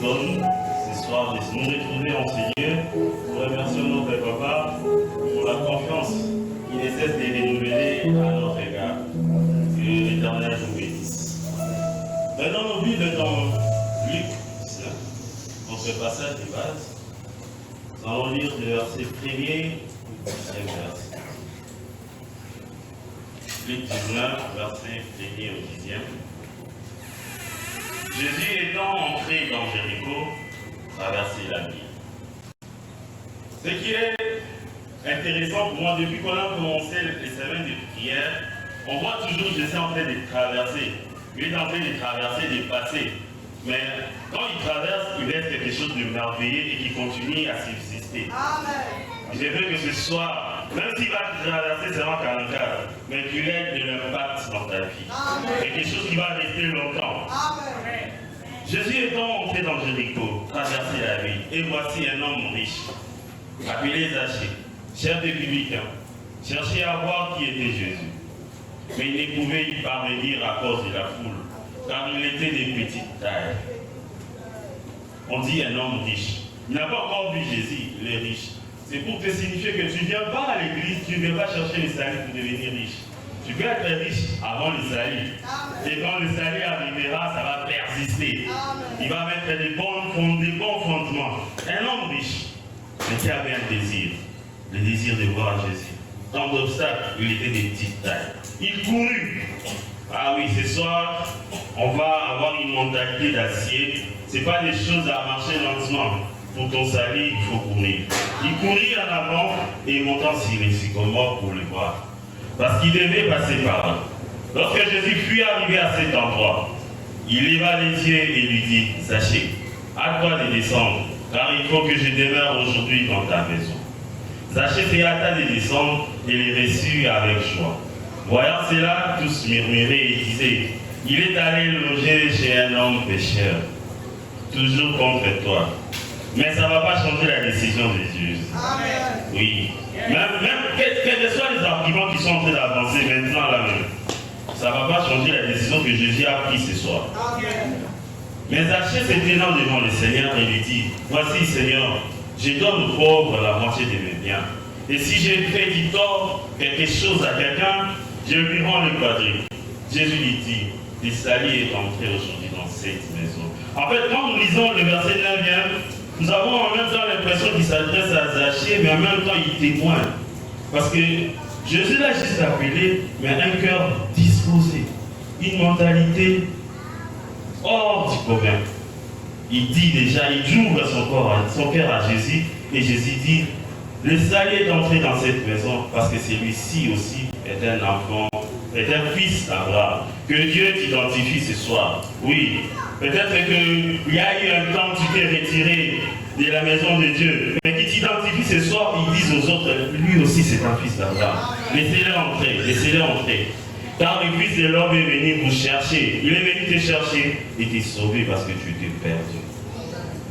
donne ce soir de nous retrouver en ce lieu. Nous remercions notre papa pour la confiance qui ne cesse de renouveler à notre égard. Que l'Éternel nous bénisse. Maintenant, nos Bibles dans Luc, dans ce passage de base, nous allons lire le verset 1er au 10e verset. Luc 19, verset 1er au 10e. Jésus étant entré dans Jéricho, traversait la ville. Ce qui est intéressant pour moi, depuis qu'on a commencé les semaines de prière, on voit toujours Jésus en train de traverser. Il est en train de traverser, de passer. Mais quand il traverse, il laisse quelque chose de merveilleux et qui continue à subsister. Amen. Je veux que ce soit, même s'il va traverser seulement 44, mais qu'il ait de l'impact dans ta vie. Amen. Quelque chose qui va rester longtemps. Amen. Jésus étant entré dans Jéricho, traversé la ville, et voici un homme riche, appelé Zachée, chef des publicains, cherchait à voir qui était Jésus. Mais il ne pouvait y parvenir à cause de la foule, car il était de petite taille. On dit un homme riche. Il n'a pas encore vu Jésus, il est riche. C'est pour te signifier que tu ne viens pas à l'église, tu ne viens pas chercher le salut pour devenir riche. Tu peux être riche avant le salut. Et quand le salut arrivera, ça va persister. Amen. Il va mettre des bons fondements. Un homme riche, mais qui avait un désir, le désir de voir Jésus. Tant d'obstacles, il était de petite taille. Il courut. Ah oui, ce soir, on va avoir une mentalité d'acier. Ce n'est pas des choses à marcher lentement. Pour ton salut, il faut courir. Il courut en avant et montant sur les sycomores pour le voir. Parce qu'il devait passer par là. Lorsque Jésus fut arrivé à cet endroit, il leva les yeux et lui dit, Zachée, hâte-toi de descendre, car il faut que je demeure aujourd'hui dans ta maison. Zachée se hâta de descendre et les reçut avec joie. Voyant cela, tous murmuraient et disaient, il est allé loger chez un homme pécheur, toujours contre toi. Mais ça ne va pas changer la décision de Dieu. Amen. Oui. Même quels que soient les arguments qui sont en train d'avancer maintenant là même, ça ne va pas changer la décision que Jésus a prise ce soir. Amen. Mais Zachée se tenant devant le Seigneur et lui dit, voici Seigneur, je donne aux pauvres la moitié de mes biens. Et si j'ai fait du tort quelque chose à quelqu'un, je lui rends le quadruple. Jésus lui dit, le salut est entré aujourd'hui dans cette maison. En fait, quand nous lisons le verset 9, nous avons en même temps l'impression qu'il s'adresse à Zachée, mais en même temps il témoigne. Parce que Jésus l'a juste appelé, mais un cœur disposé, une mentalité hors du commun. Il dit déjà, il ouvre son cœur à Jésus, et Jésus dit, le salut est entré dans cette maison, parce que celui-ci aussi est un enfant, est un fils d'Abraham. Que Dieu t'identifie ce soir. Oui, peut-être qu'il y a eu un temps où tu t'es retiré de la maison de Dieu, mais qui t'identifie ce soir, ils disent aux autres, lui aussi c'est un fils d'Abraham. Laissez-le entrer, laissez-le entrer. Car le Fils de l'homme est venu vous chercher. Il est venu te chercher et te sauver parce que tu étais perdu.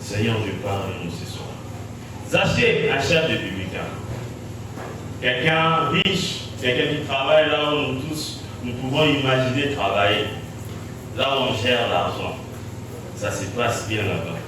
Seigneur Dieu, parle-nous ce soir. Zachée, un chef de publicain. Quelqu'un riche, quelqu'un qui travaille là où nous tous, nous pouvons imaginer travailler. Là où on gère l'argent. Ça se passe bien là-bas.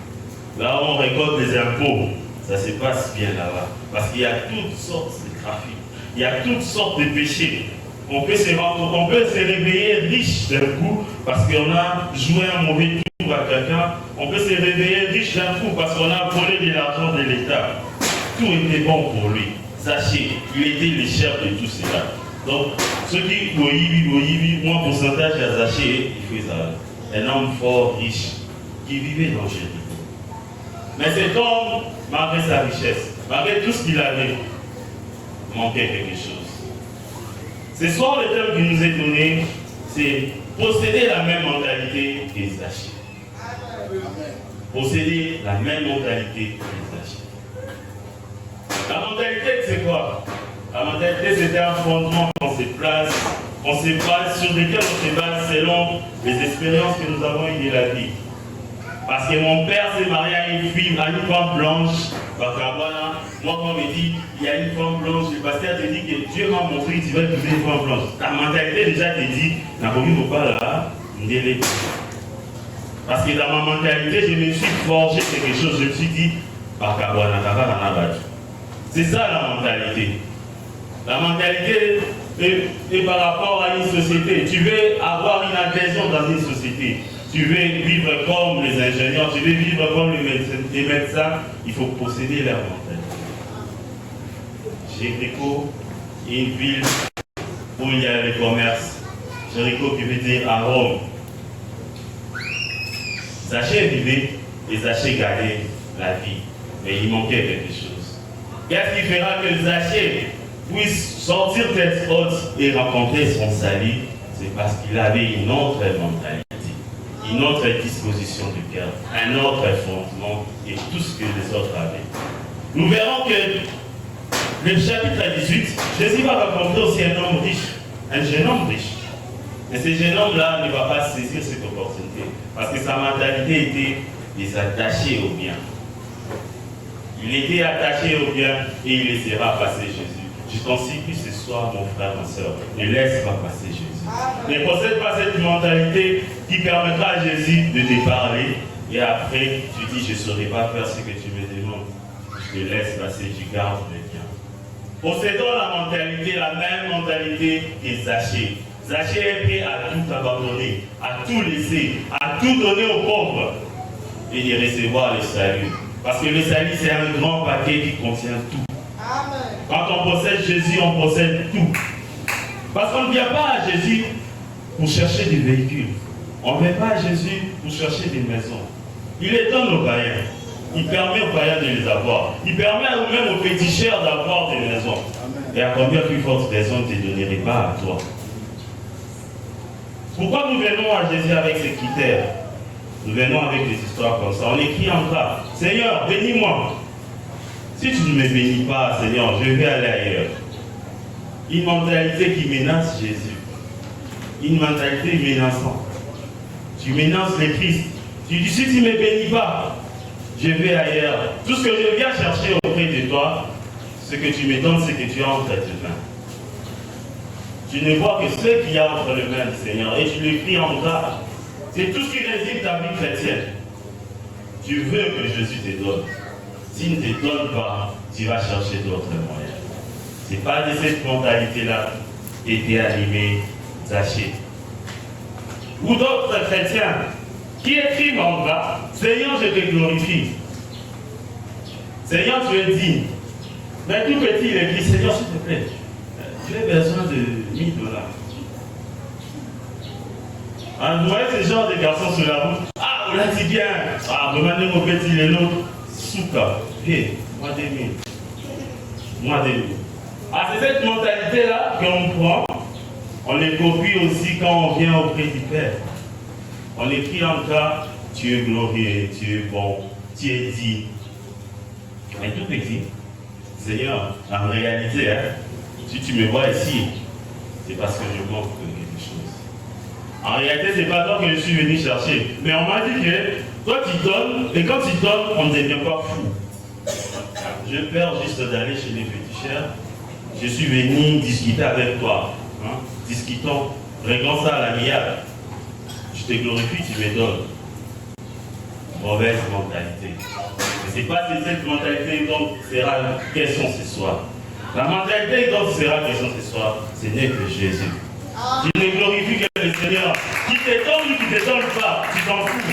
Là où on récolte des impôts, ça se passe bien là-bas. Parce qu'il y a toutes sortes de trafics. Il y a toutes sortes de péchés. On peut se réveiller riche d'un coup parce qu'on a joué un mauvais tour à quelqu'un. On peut se réveiller riche d'un coup parce qu'on a volé de l'argent de l'État. Tout était bon pour lui. Sachez, il était le chef de tout cela. Donc, ceux qui moins pourcentage à Zachée, il fait ça. Un homme fort, riche, qui vivait dans Jéricho. Mais cet homme, malgré sa richesse, malgré tout ce qu'il avait, manquait quelque chose. Ce soir, le thème qui nous est donné, c'est posséder la même mentalité que Zachée. Posséder la même mentalité que Zachée. La mentalité, c'est quoi? La mentalité, c'était un fondement qu'on se place, sur lequel on se base selon les expériences que nous avons eues de la vie. Parce que mon père s'est marié à une fille, à une femme blanche. Moi, quand on me dit, il y a une femme blanche, le pasteur te dit que Dieu m'a montré que tu vas trouver une femme blanche. Ta mentalité déjà te dit, n'a pas vu mon père là, Parce que dans ma mentalité, je me suis forgé quelque chose. Je me suis dit, c'est ça la mentalité. La mentalité est par rapport à une société. Tu veux avoir une adhésion dans une société. Tu veux vivre comme les ingénieurs, tu veux vivre comme les médecins, il faut posséder leur mentalité. Jéricho, une ville où il y a le commerce. Jéricho qui veut dire à Rome. Zachée vivait et Zachée gagnait la vie. Mais il manquait quelque chose. Qu'est-ce qui fera que Zachée puisse sortir tête haute et rencontrer son salut? C'est parce qu'il avait une autre mentalité, une autre disposition du cœur, un autre fondement et tout ce que les autres avaient. Nous verrons que le chapitre 18, Jésus va rencontrer aussi un homme riche, un jeune homme riche. Et ce jeune homme-là ne va pas saisir cette opportunité parce que sa mentalité était de s'attacher au bien. Il était attaché au bien et il laissera passer Jésus. Je t'en supplie ce soir, mon frère, ma soeur, ne laisse pas passer Jésus. Ne possède pas cette mentalité qui permettra à Jésus de te parler et après tu dis je ne saurais pas faire ce que tu me demandes. Je te laisse passer, tu gardes le bien. Possédons la même mentalité que Zachée. Zachée est prêt à tout abandonner, à tout laisser, à tout donner aux pauvres et de recevoir le salut. Parce que le salut, c'est un grand paquet qui contient tout. Amen. Quand on possède Jésus, on possède tout. Parce qu'on ne vient pas à Jésus pour chercher des véhicules. On ne vient pas à Jésus pour chercher des maisons. Il les donne aux païens. Il permet aux païens de les avoir. Il permet même aux féticheurs d'avoir des maisons. Amen. Et à combien plus forte raison ne te donnerait pas à toi? Pourquoi nous venons à Jésus avec ces critères? Nous venons avec des histoires comme ça. On écrit en bas, Seigneur, bénis-moi. Si tu ne me bénis pas, Seigneur, je vais aller ailleurs. Une mentalité qui menace Jésus. Une mentalité menaçante. Tu menaces le Christ. Tu dis, si tu ne me bénis pas, je vais ailleurs. Tout ce que je viens chercher auprès de toi, ce que tu me donnes, c'est que tu as entre tes mains. Tu ne vois que ce qu'il y a entre les mains du Seigneur et tu le cries en bas. C'est tout ce qui réside ta vie chrétienne. Tu veux que Jésus te donne. S'il ne te donne pas, tu vas chercher d'autres moyens. Ce n'est pas de cette mentalité-là qu'était animé Zachée. Ou d'autres chrétiens qui écrivent en bas, Seigneur, je te glorifie. Seigneur, tu es digne. Mais tout petit, il écrit, Seigneur, s'il te plaît, j'ai besoin de 1000 $. Vous voyez ce genre de garçons sur la route. Ah, on l'a dit bien. Ah, demandez mon petit et l'autre. Souka. Viens, moi 2000. Moi 2000. Ah, c'est cette mentalité-là qu'on prend. On les copie aussi quand on vient auprès du Père. On écrit en cas, tu es glorieux, tu es bon, tu es dit. Mais tout petit, Seigneur, en réalité, si tu me vois ici, c'est parce que je manque de quelque chose. En réalité, ce n'est pas toi que je suis venu chercher. Mais on m'a dit que toi tu donnes, et quand tu donnes, on ne devient pas fou. Je peur juste d'aller chez les féticheurs. Je suis venu discuter avec toi. Discutons, réglons ça à l'amiable. Je te glorifie, tu me donnes. Mauvaise mentalité. Ce n'est pas cette mentalité dont sera question ce soir. La mentalité dont sera question ce soir, ce n'est que Jésus. Tu ne glorifies que le Seigneur. Qui te donne ou qui ne te donne pas, tu t'en fous.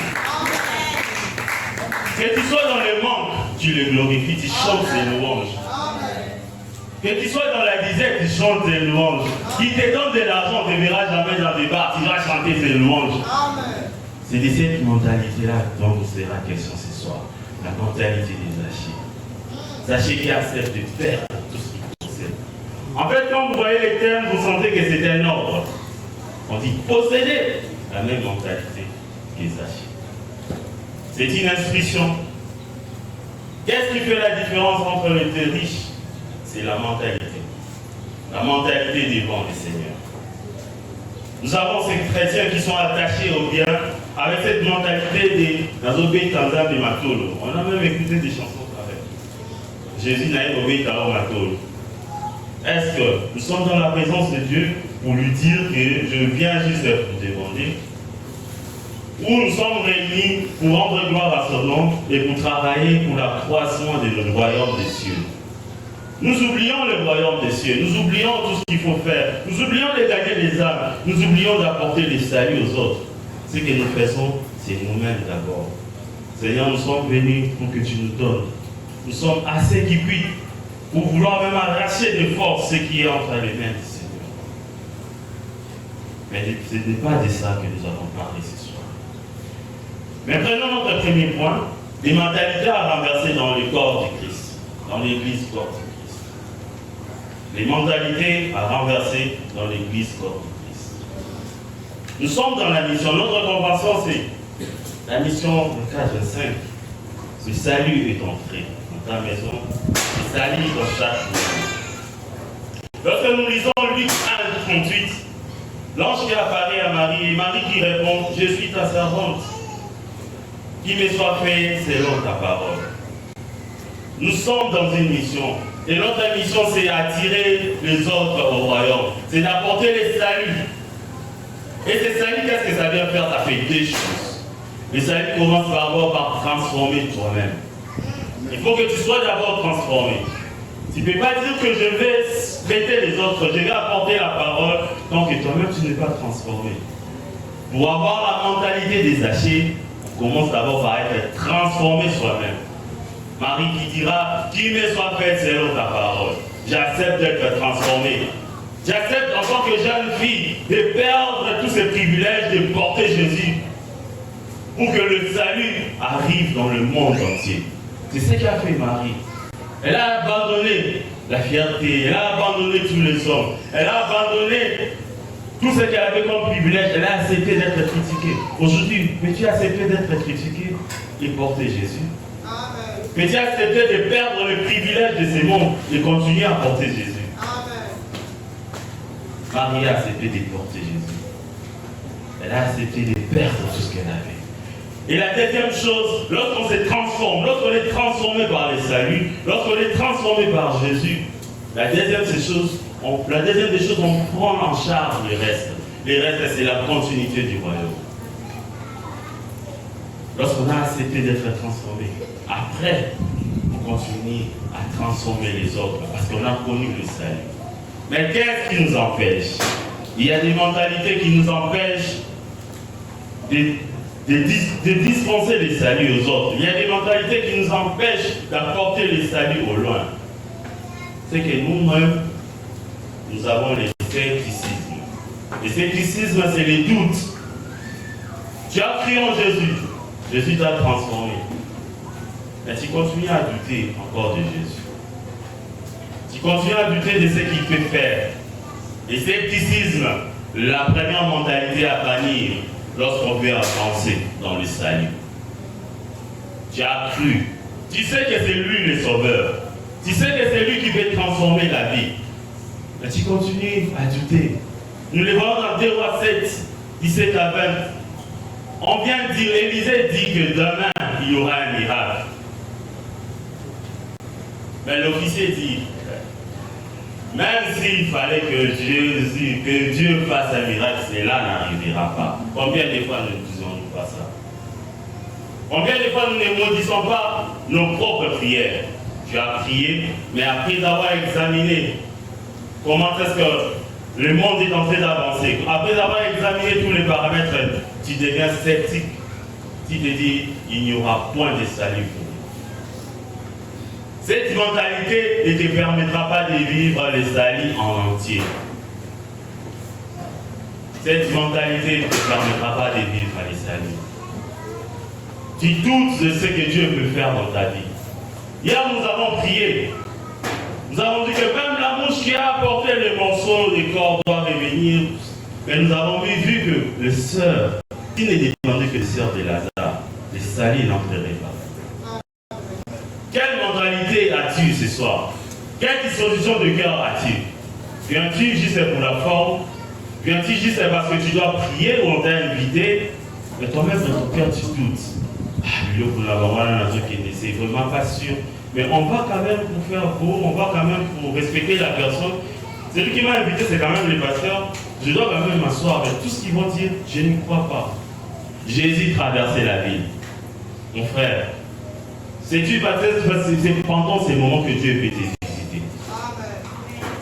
Que tu sois dans le manque, tu le glorifies, tu chantes ses louanges. Que tu sois dans la disette, tu chantes tes louanges. Qui te donne de l'argent, tu ne verras jamais dans des bars, tu vas chanter ses louanges. C'est de cette mentalité-là dont nous sera question ce soir. La mentalité des Zachée. Zachée qui accepte de perdre tout ce qu'il possède. En fait, quand vous voyez les termes, vous sentez que c'est un ordre. On dit posséder la même mentalité que Zachée. C'est une instruction. Qu'est-ce qui fait la différence entre les deux riches? C'est la mentalité. La mentalité devant le Seigneur. Nous avons ces chrétiens qui sont attachés au bien avec cette mentalité de Nazobé Tanzam de Matolo. On a même écouté des chansons avec. Jésus n'a pas obéi à Matolo. Est-ce que nous sommes dans la présence de Dieu pour lui dire que je viens juste pour te demander? où nous sommes réunis pour rendre gloire à son nom et pour travailler pour l'accroissement du royaume des cieux. Nous oublions le royaume des cieux, nous oublions tout ce qu'il faut faire, nous oublions de gagner les âmes, nous oublions d'apporter les saluts aux autres. Ce que nous faisons, c'est nous-mêmes d'abord. Seigneur, nous sommes venus pour que tu nous donnes. Nous sommes assez cupides pour vouloir même arracher de force ce qui est entre les mains du Seigneur. Mais ce n'est pas de ça que nous allons parler ce soir. Mais prenons notre premier point, les mentalités à renverser dans le corps du Christ, dans l'église corps du Christ. Les mentalités à renverser dans l'église corps du Christ. Nous sommes dans la mission. Notre convention, c'est la mission de 4-5. Le salut est entré dans ta maison. Le salut dans chaque maison. Lorsque nous lisons Luc 1, 38, l'ange qui apparaît à Marie, et Marie qui répond, je suis ta servante. Qu'il me soit fait selon ta parole. Nous sommes dans une mission. Et notre mission, c'est attirer les autres au royaume. C'est d'apporter les saluts. Et ces saluts, qu'est-ce que ça vient faire? Ça fait deux choses. Le salut commence d'abord par transformer toi-même. Il faut que tu sois d'abord transformé. Tu ne peux pas dire que je vais traiter les autres, je vais apporter la parole, tant que toi-même tu n'es pas transformé. Pour avoir la mentalité des Zachée, on commence d'abord par être transformé soi-même. Marie qui dira, qu'il me soit fait selon ta parole. J'accepte d'être transformé. J'accepte en tant que jeune fille de perdre tous ces privilèges, de porter Jésus pour que le salut arrive dans le monde entier. C'est ce qu'a fait Marie. Elle a abandonné la fierté, elle a abandonné tous les hommes, elle a abandonné tout ce qu'elle avait comme privilège, elle a accepté d'être critiquée. Aujourd'hui, mais tu as accepté d'être critiqué et porter Jésus. Amen. Mais tu as accepté de perdre le privilège de ce monde et continuer à porter Jésus. Amen. Marie a accepté de porter Jésus. Elle a accepté de perdre tout ce qu'elle avait. Et la deuxième chose, lorsqu'on se transforme, lorsqu'on est transformé par le salut, lorsqu'on est transformé par Jésus, la deuxième des choses, on prend en charge le reste. Le reste, c'est la continuité du royaume. Lorsqu'on a accepté d'être transformé, après, on continue à transformer les autres parce qu'on a connu le salut. Mais qu'est-ce qui nous empêche? Il y a des mentalités qui nous empêchent de dispenser les saluts aux autres. Il y a des mentalités qui nous empêchent d'apporter les saluts au loin. C'est que nous-mêmes, nous avons les scepticismes. Le scepticisme, c'est les doutes. Tu as cru en Jésus. Jésus t'a transformé. Mais tu continues à douter encore de Jésus. Tu continues à douter de ce qu'il peut faire. Le scepticisme, la première mentalité à bannir lorsqu'on veut avancer dans le salut. Tu as cru. Tu sais que c'est lui le sauveur. Tu sais que c'est lui qui veut transformer la vie. Mais tu continues à douter. Nous le voyons dans 2 Rois 7, 17 à 20. On vient de dire, Élisée dit que demain, il y aura un miracle. Mais l'officier dit, même s'il fallait que Dieu fasse un miracle, cela n'arrivera pas. Combien de fois ne disons-nous pas ça? Combien de fois nous ne maudissons pas nos propres prières? Tu as prié, mais après avoir examiné comment est-ce que le monde est en train d'avancer, après avoir examiné tous les paramètres, tu deviens sceptique. Tu te dis, il n'y aura point de salut pour nous. Cette mentalité ne te permettra pas de vivre le salut en entier. Cette mentalité ne te permettra pas de vivre le salut. Tu doutes de ce que Dieu peut faire dans ta vie. Hier, nous avons prié. Nous avons dit que même la mouche qui a apporté le morceau de corps doit revenir. Mais nous avons vu que les sœurs, qui ne dépendaient que les sœurs de Lazare, le salut n'entrerait pas. Quelle mentalité as-tu ce soir? Quelle disposition de cœur as-tu? Viens-tu juste pour la forme? Viens-tu juste parce que tu dois prier ou on t'a invité? Mais toi-même dans ton cœur tu doutes. C'est vraiment pas sûr. Mais on va quand même pour faire beau, on va quand même pour respecter la personne. Celui qui m'a invité, c'est quand même le pasteur. Je dois quand même m'asseoir avec tout ce qu'ils vont dire. Je n'y crois pas. Jésus traversait la ville. Mon frère, sais-tu c'est pendant ces moments que Dieu peut te visiter.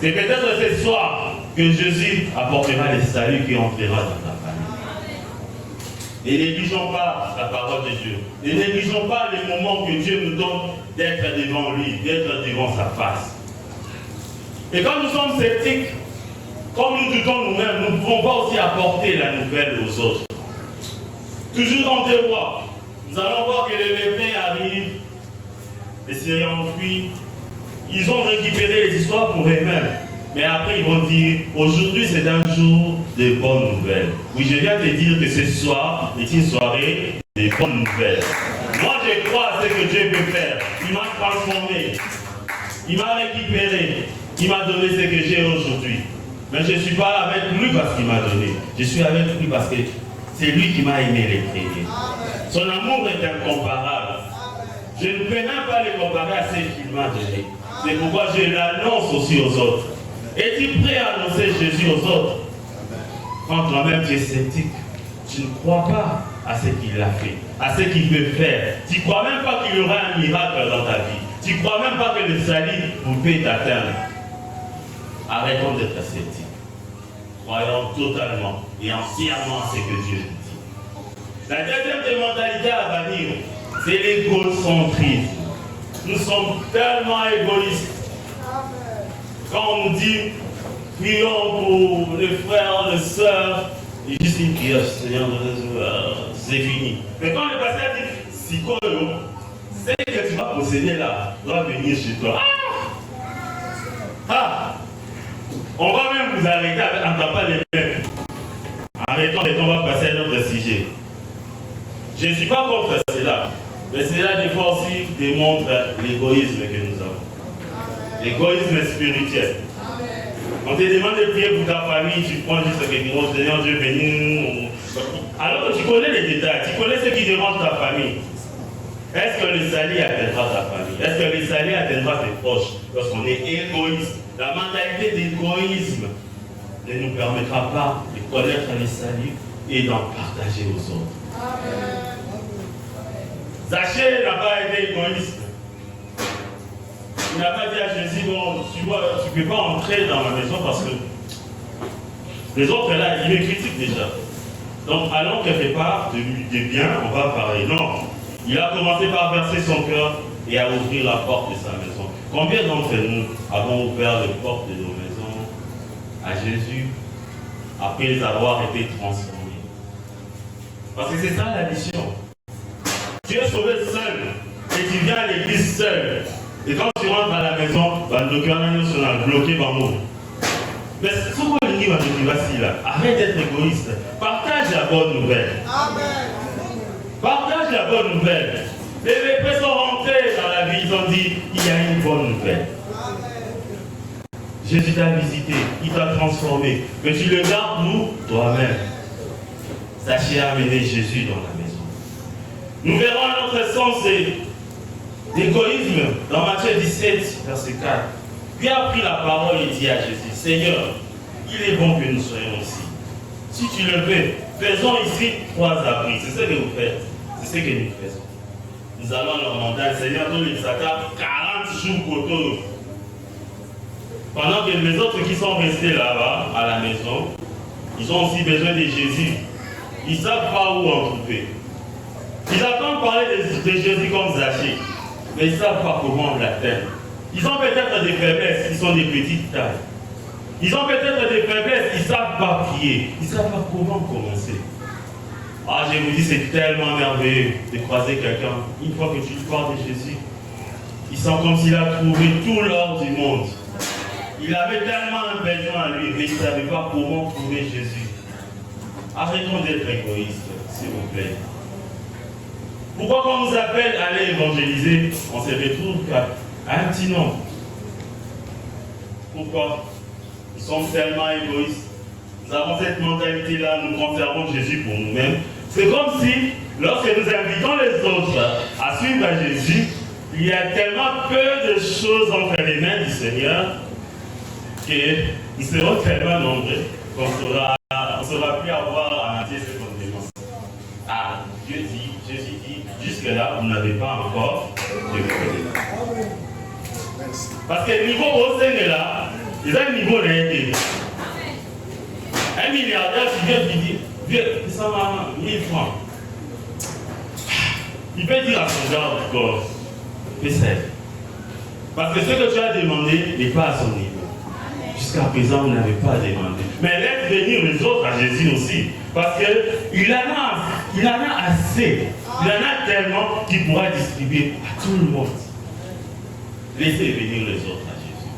C'est peut-être ce soir que Jésus apportera le salut qui entrera dans ta famille. Ne négligeons pas la parole de Dieu. Ne négligeons pas les moments que Dieu nous donne d'être devant lui, d'être devant sa face. Et quand nous sommes sceptiques, comme nous doutons nous-mêmes, nous ne pouvons pas aussi apporter la nouvelle aux autres. Toujours dans deux voies. Nous allons voir que les lépreux arrivent, les Syriens ont fui, ils ont récupéré les histoires pour eux-mêmes. Mais après, ils vont dire, aujourd'hui c'est un jour de bonnes nouvelles. Oui, je viens de dire que ce soir est une soirée de bonnes nouvelles. Moi, je crois à ce que Dieu peut faire. Il m'a transformé, il m'a récupéré, il m'a donné ce que j'ai aujourd'hui. Mais je ne suis pas avec lui parce qu'il m'a donné. Je suis avec lui parce que c'est lui qui m'a aimé les premiers. Son amour est incomparable. Je ne peux même pas le comparer à ce qu'il m'a donné. C'est pourquoi je l'annonce aussi aux autres. Es-tu prêt à annoncer Jésus aux autres? Quand toi-même tu es sceptique, tu ne crois pas à ce qu'il a fait, à ce qu'il peut faire. Tu ne crois même pas qu'il y aura un miracle dans ta vie. Tu ne crois même pas que le salut peut t'atteindre. Arrêtons d'être sceptiques. Croyons totalement et entièrement à ce que Dieu nous dit. La deuxième des mentalités à bannir, c'est l'égocentrisme. Nous sommes tellement égoïstes. Quand on nous dit, prions pour les frères, les sœurs, et juste une prière, Seigneur, c'est fini. Mais quand le pasteur dit, si quoi, c'est que tu vas posséder là, doit venir chez toi. On va même vous arrêter en tapant les mains. Arrêtons, on va passer à notre sujet. Je ne suis pas contre cela, mais cela des fois aussi démontre l'égoïsme que nous avons. L'égoïsme spirituel. On te demande de prier pour ta famille, tu prends juste quelque chose, Seigneur Dieu béni. Alors que tu connais les détails, tu connais ce qui dérange ta famille. Est-ce que le salut atteindra ta famille? Est-ce que le salut atteindra tes proches? Lorsqu'on est égoïste, la mentalité d'égoïsme ne nous permettra pas de connaître le salut et d'en partager aux autres. Amen. Zachée n'a pas été égoïste. Il n'a pas dit à Jésus, bon, tu ne peux pas entrer dans ma maison parce que les autres là, ils me critiquent déjà. Donc allons quelque part de bien, on va parler. Non. Il a commencé par verser son cœur et à ouvrir la porte de sa maison. Combien d'entre nous avons ouvert les portes de nos maisons à Jésus après avoir été transformés? Parce que c'est ça la mission. Tu es sauvé seul et tu viens à l'église seul. Et quand tu rentres à la maison, le cœur est bloqué par nous. Mais ce qu'on dit, arrête d'être égoïste. Partage la bonne nouvelle. Amen. Partage la bonne nouvelle. Les lépreux sont rentrés dans la vie, ils ont dit, il y a une bonne nouvelle. Jésus t'a visité, il t'a transformé. Mais tu le gardes nous, toi-même. Sachez amener Jésus dans la maison. Nous verrons un autre sens d'égoïsme dans Matthieu 17, verset 4. Puis a pris la parole et dit à Jésus, Seigneur, il est bon que nous soyons ici. Si tu le veux, faisons ici 3 abris. C'est ce que vous faites. C'est ce que nous faisons. Nous allons leur demander à Seigneur de les attendre 40 jours coteaux. Pendant que les autres qui sont restés là-bas, à la maison, ils ont aussi besoin de Jésus. Ils ne savent pas où en trouver. Ils entendent parler de Jésus comme Zachée, mais ils ne savent pas comment l'atteindre. Ils ont peut-être des faiblesses, ils sont des petites tailles. Ils ont peut-être des faiblesses, ils ne savent pas prier. Ils ne savent pas comment commencer. Ah, je vous dis, c'est tellement merveilleux de croiser quelqu'un. Une fois que tu lui parles de Jésus, il sent comme s'il a trouvé tout l'or du monde. Il avait tellement un besoin à lui, mais il ne savait pas comment trouver Jésus. Arrêtons d'être égoïstes, s'il vous plaît. Pourquoi quand on nous appelle à aller évangéliser, on se retrouve qu'à un petit nom? Pourquoi? Nous sommes tellement égoïstes. Nous avons cette mentalité-là, nous conservons Jésus pour nous-mêmes. C'est comme si, lorsque nous invitons les autres à suivre à Jésus, il y a tellement peu de choses entre les mains du Seigneur qu'ils seront tellement nombreux qu'on ne saura plus avoir à mentir ce qu'on dénonce. Ah, de côté. Parce que le niveau au Sénégal là, ils ont un niveau réel. Un milliardaire qui vient lui dire, viens, ça va 1000 francs. Il peut dire à son genre encore, fais ça. Parce que ce que tu as demandé n'est pas à son niveau. Jusqu'à présent, vous n'avez pas demandé. Mais laisse venir les autres à Jésus aussi. Parce qu'il en a assez. Il en a tellement qu'il pourra distribuer à tout le monde. Laissez venir les autres à Jésus.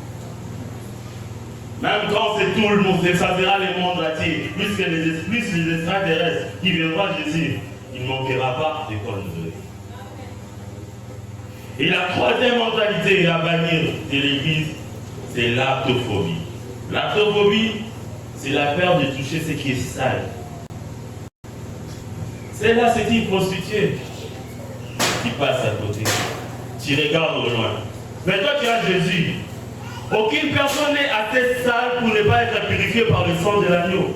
Même quand c'est tout le monde, ça sera les mondes entiers. Plus les extraterrestres qui viendront à Jésus, il ne manquera pas de quoi nous donner. Et la troisième mentalité à bannir de l'Église, c'est l'actophobie. L'actophobie, c'est la peur de toucher ce qui est sale. C'est là, c'est une prostituée qui passe à côté. Tu regardes au loin. Mais toi, tu as Jésus. Aucune personne n'est assez sale pour ne pas être purifiée par le sang de l'agneau.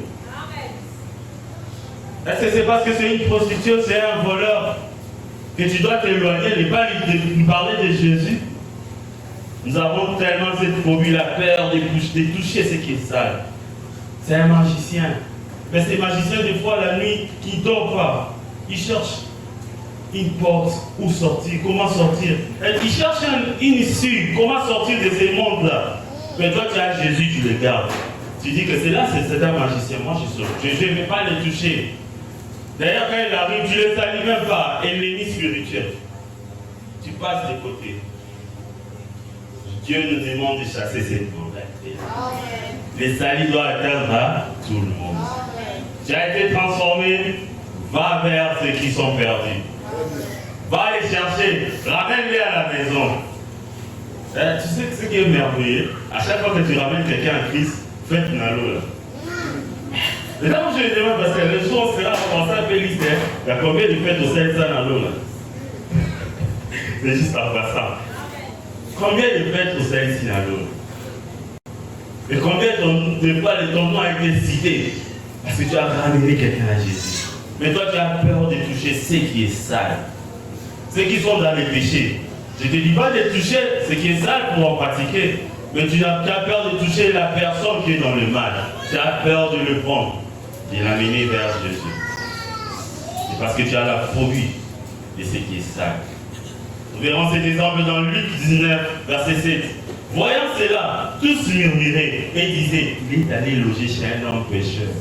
Est-ce que c'est parce que c'est une prostituée, c'est un voleur que tu dois t'éloigner, ne pas lui parler de Jésus? Nous avons tellement cette phobie, la peur de toucher ce qui est sale. C'est un magicien. Mais ces magiciens, des fois, la nuit, qui ne dort pas, ils cherchent une porte où sortir, comment sortir. Ils cherchent une issue, comment sortir de ces mondes-là. Mais toi, tu as Jésus, tu le gardes. Tu dis que c'est là, c'est un magicien. Moi, je ne vais pas le toucher. D'ailleurs, quand il arrive, tu ne le salis même pas. Ennemi spirituel. Tu passes de côté. Dieu nous demande de chasser cette mentalité. Les salis doivent atteindre à tout le monde. Tu as été transformé, va vers ceux qui sont perdus. Va les chercher, ramène-les à la maison. Tu sais ce qui est merveilleux? À chaque fois que tu ramènes quelqu'un à Christ, faites une allo là. Et là, je me demande, parce que le jour on sera commencé à faire liste, il y a combien de fêtes au sein de ça dans l'eau là? C'est juste en passant. Combien de fêtes au sein ici dans l'eau? Et combien de fois ton nom a été cité? Parce que tu as ramené quelqu'un à Jésus. Mais toi, tu as peur de toucher ce qui est sale. Ceux qui sont dans les péchés. Je ne te dis pas de toucher ce qui est sale pour en pratiquer. Mais tu as peur de toucher la personne qui est dans le mal. Tu as peur de le prendre, de l'amener vers Jésus. C'est parce que tu as la phobie de ce qui est sale. Nous verrons cet exemple dans Luc 19, verset 7. Voyant cela, tous murmuraient et disaient, il est allé loger chez un homme pécheur.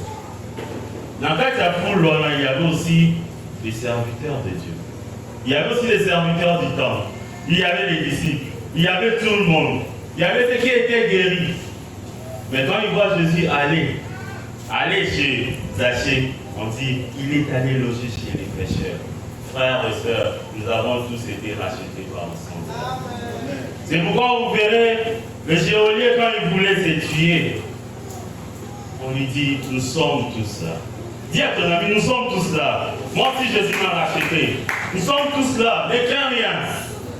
Dans la foule, il y avait aussi les serviteurs de Dieu. Il y avait aussi les serviteurs du temple. Il y avait les disciples. Il y avait tout le monde. Il y avait ceux qui étaient guéris. Mais quand ils voient Jésus aller chez Zachée, on dit, il est allé loger chez les pécheurs. Frères et sœurs, nous avons tous été rachetés par le sang. C'est pourquoi vous verrez le geôlier quand il voulait se tuer. On lui dit, nous sommes tous là. Dis à ton ami, nous sommes tous là. Moi aussi Jésus m'a racheté. Nous sommes tous là, ne crains rien.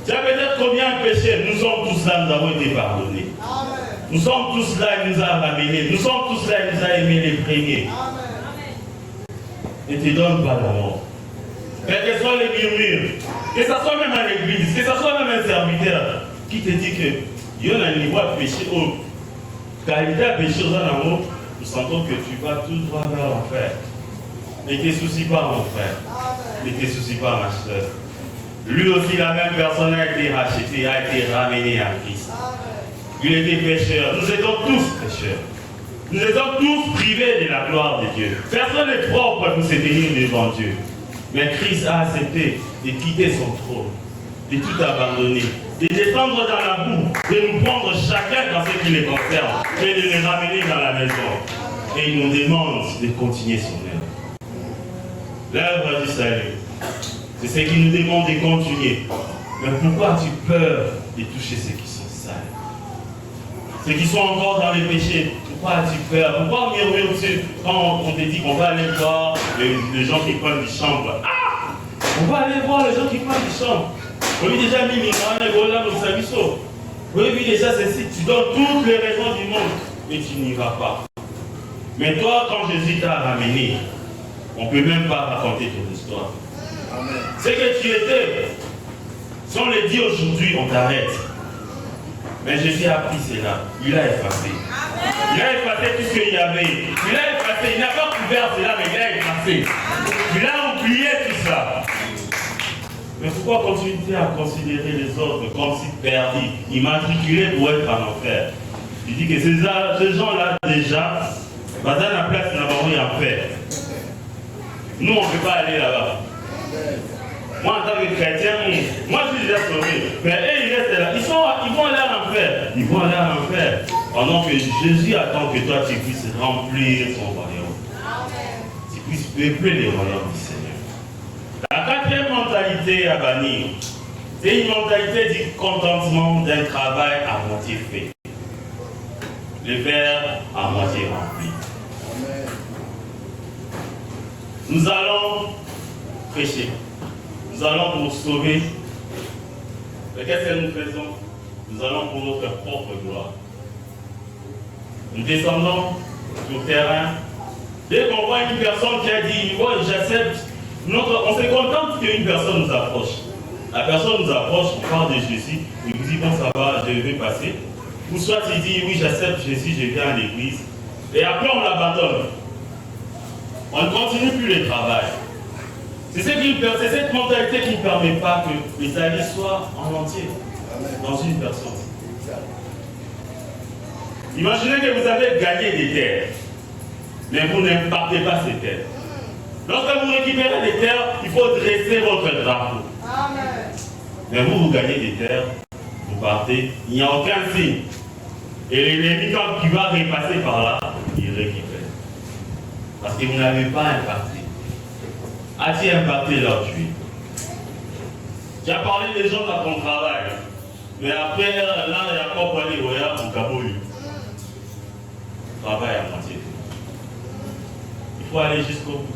Tu as peut-être combien de péchés, nous sommes tous là, nous avons été pardonnés. Amen. Nous sommes tous là, il nous a ramenés. Nous sommes tous là, il nous a aimés les premiers. Ne te donne pas la mort. Quels que soient les murmures, que ce soit même à l'église, que ce soit même un serviteur qui te dit que il y a un niveau à péché, qualité à péché aux amours, nous sentons que tu vas tout droit vers l'enfer. Ne te soucie pas, mon frère. Ne te soucie pas, ma soeur. Lui aussi, la même personne a été rachetée, a été ramenée à Christ. Il était pécheur. Nous étions tous pécheurs. Nous étions tous privés de la gloire de Dieu. Personne n'est propre pour se tenir devant Dieu. Mais Christ a accepté de quitter son trône, de tout abandonner, de descendre dans la boue, de nous prendre chacun dans ce qui les concerne et de les ramener dans la maison. Et il nous demande de continuer son œuvre. L'œuvre du salut. C'est ce qui nous demande de continuer. Mais pourquoi as-tu peur de toucher ceux qui sont sales? Ceux qui sont encore dans les péchés, pourquoi as-tu peur? Pourquoi murmures-tu quand on te dit qu'on va aller voir les gens qui prennent du chambre? Ah! On va aller voir les gens qui prennent du chambre. Oui, déjà, oui, déjà, ceci, tu donnes toutes les raisons du monde, mais tu n'y vas pas. Mais toi, quand Jésus t'a ramené, on ne peut même pas raconter ton histoire. Amen. Ce que tu étais, Si on le dit aujourd'hui, on t'arrête. Mais Jésus a pris cela. Il a effacé. Il a effacé tout ce qu'il y avait. Il a effacé. Il n'a pas couvert cela, mais il a effacé. Il a oublié tout ça. Mais pourquoi continuer à considérer les autres comme si perdus, immatriculés pour être en enfer? Il dit que ces gens-là, déjà, dans la place, nous n'avons rien à faire. Nous, on ne peut pas aller là-bas. Moi, en tant que chrétien, moi, je suis déjà sauvé. Mais eux, ils restent là. Ils vont aller en enfer. Ils vont aller en enfer. Pendant que Jésus attend que toi, tu puisses remplir son royaume. Tu puisses peupler le royaume du Seigneur. La quatrième mentalité à bannir, c'est une mentalité du contentement d'un travail à moitié fait. Le verre à moitié rempli. Nous allons prêcher. Nous allons nous sauver. Mais qu'est-ce que nous faisons? Nous allons pour notre propre gloire. Nous descendons sur le terrain. Dès qu'on voit une personne qui a dit, moi j'accepte, on se contente qu'une personne nous approche. La personne nous approche, on parle de Jésus, il vous dit, bon ça va, je vais passer. Ou soit il dit, oui j'accepte Jésus, je viens à l'église. Et après on l'abandonne. On ne continue plus le travail. C'est cette mentalité qui ne permet pas que les alliés soient en entier dans une personne. Imaginez que vous avez gagné des terres, mais vous n'impartez pas ces terres. Lorsque vous récupérez des terres, il faut dresser votre drapeau. Mais vous gagnez des terres, vous partez, il n'y a aucun signe. Et l'ennemi, quand il va repasser par là, il récupère. Parce que vous n'avez pas impacté. As-tu impacté leur tuer? Tu as parlé des gens dans ton travail. Mais après, là, il n'y a pas parlé de regarde pour Kabouli. Travail à moitié. Il faut aller jusqu'au bout.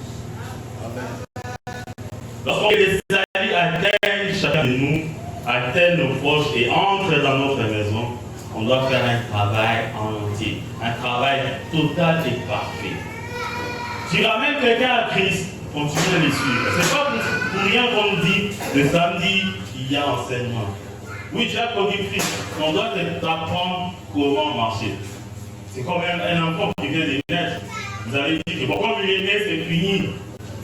Lorsqu'on les alliés atteignent chacun de nous, atteignent nos proches et entrent dans notre maison, on doit faire un travail en entier. Un travail total et parfait. Tu ramènes quelqu'un à Christ, continue à les suivre. C'est pas pour rien qu'on nous dit, le samedi, il y a enseignement. Oui, tu as connu Christ, on doit t'apprendre comment marcher. C'est comme un enfant qui vient de naître. Vous avez dit que bon, comme il est né, c'est fini.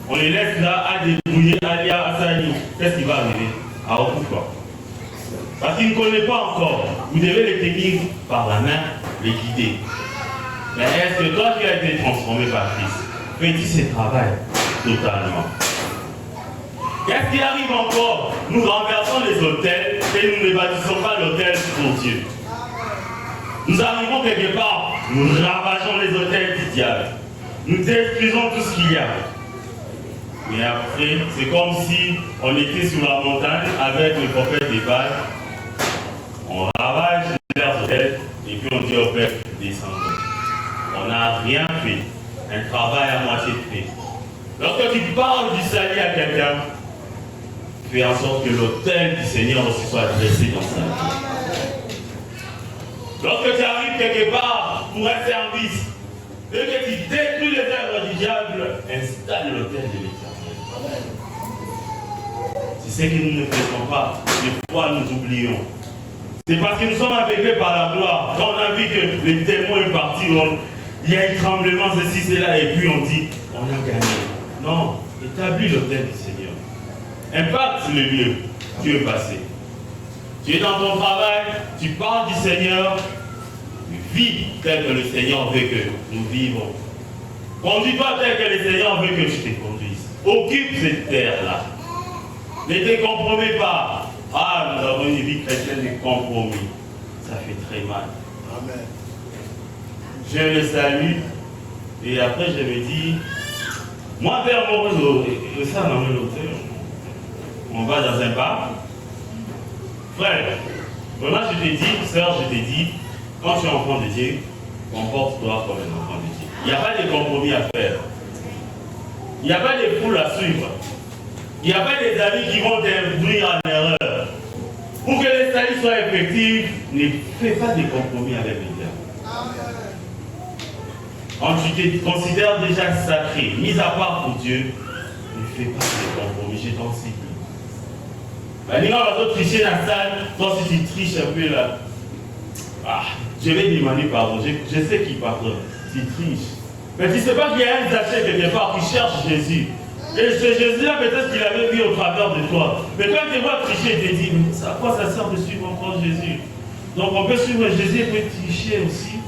On les laisse là à débrouiller, à s'allier. Qu'est-ce qui va arriver? À pourquoi? Parce qu'il ne connaît pas encore. Vous devez les tenir par la main, les guider. Mais est-ce que toi qui as été transformé par Christ, fais-tu ce travail totalement? Qu'est-ce qui arrive encore? Nous renversons les autels et nous ne bâtissons pas l'autel pour Dieu. Nous arrivons quelque part, nous ravageons les autels du diable. Nous détruisons tout ce qu'il y a. Mais après, c'est comme si on était sur la montagne avec le prophète des Baals. On ravage leurs autels et puis on dit au peuple, descendons. On n'a rien fait. Un travail à moitié fait. Lorsque tu parles du salut à quelqu'un, fais en sorte que l'autel du Seigneur aussi soit dressé dans sa vie. Lorsque tu arrives quelque part pour un service, dès que tu détruis les œuvres du diable, installe l'autel de l'Éternel. C'est ce que nous ne faisons pas. Des fois, nous oublions. C'est parce que nous sommes aveuglés par la gloire. Quand on a vu que le témoin est parti, il y a un tremblement, ceci, cela, et puis on dit, on a gagné. Non, établis l'autel du Seigneur. Impacte le lieu. Tu es passé. Tu es dans ton travail, tu parles du Seigneur, vis tel que le Seigneur veut que nous vivons. Conduis pas tel que le Seigneur veut que je te conduise. Occupe cette terre-là. Ne te compromets pas. Ah, nous avons une vie chrétienne de compromis. Ça fait très mal. Amen. Je le salue. Et après, je me dis, moi, vers mon réseau, et ça, dans l'hôtel, on va dans un bar. Frère, voilà, je t'ai dit, sœur, je t'ai dit, quand tu es enfant de Dieu, comporte-toi comme un enfant de Dieu. Il n'y a pas de compromis à faire. Il n'y a pas de poules à suivre. Il n'y a pas des amis qui vont t'induire en erreur. Pour que les saluts soient effectifs, ne fais pas de compromis avec les diable. Quand tu te considères déjà sacré, mis à part pour Dieu, ne fais pas de compromis, je t'en supplie. Les gens vont tricher dans la salle, toi si tu triches un peu là, je vais demander pardon, je sais qu'il pardonne, tu triches. Mais tu ne sais pas qu'il y a un Zachée quelque part qui cherche Jésus. Et ce Jésus-là, peut-être qu'il avait vu au travers de toi. Mais quand tu vois tricher, tu te dis, mais à quoi ça sert de suivre encore Jésus? Donc on peut suivre Jésus et peut tricher aussi.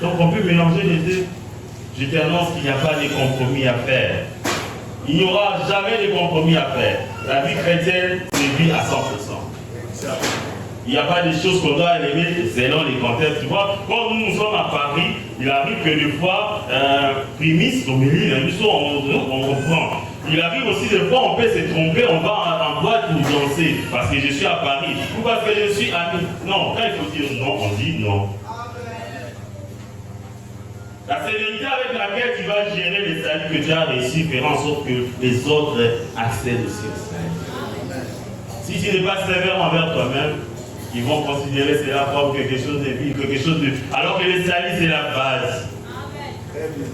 Donc on peut mélanger les deux. Je t'annonce qu'il n'y a pas de compromis à faire. Il n'y aura jamais de compromis à faire. La vie chrétienne se vit à 100%. Il n'y a pas de choses qu'on doit aimer selon les contextes. Tu vois, quand nous sommes à Paris, il arrive que des fois, Primis, on reprend. Il arrive aussi des fois, on peut se tromper, on va en boîte ou danser, parce que je suis à Paris, ou parce que je suis ami. Non, quand il faut dire non, on dit non. La sévérité avec laquelle tu vas gérer les saluts que tu as réussi fera en sorte que les autres accèdent aussi au salut. Si tu n'es pas sévère envers toi-même, ils vont considérer cela comme quelque chose de vil, quelque chose de... Alors que le salut, c'est la base. Très bien.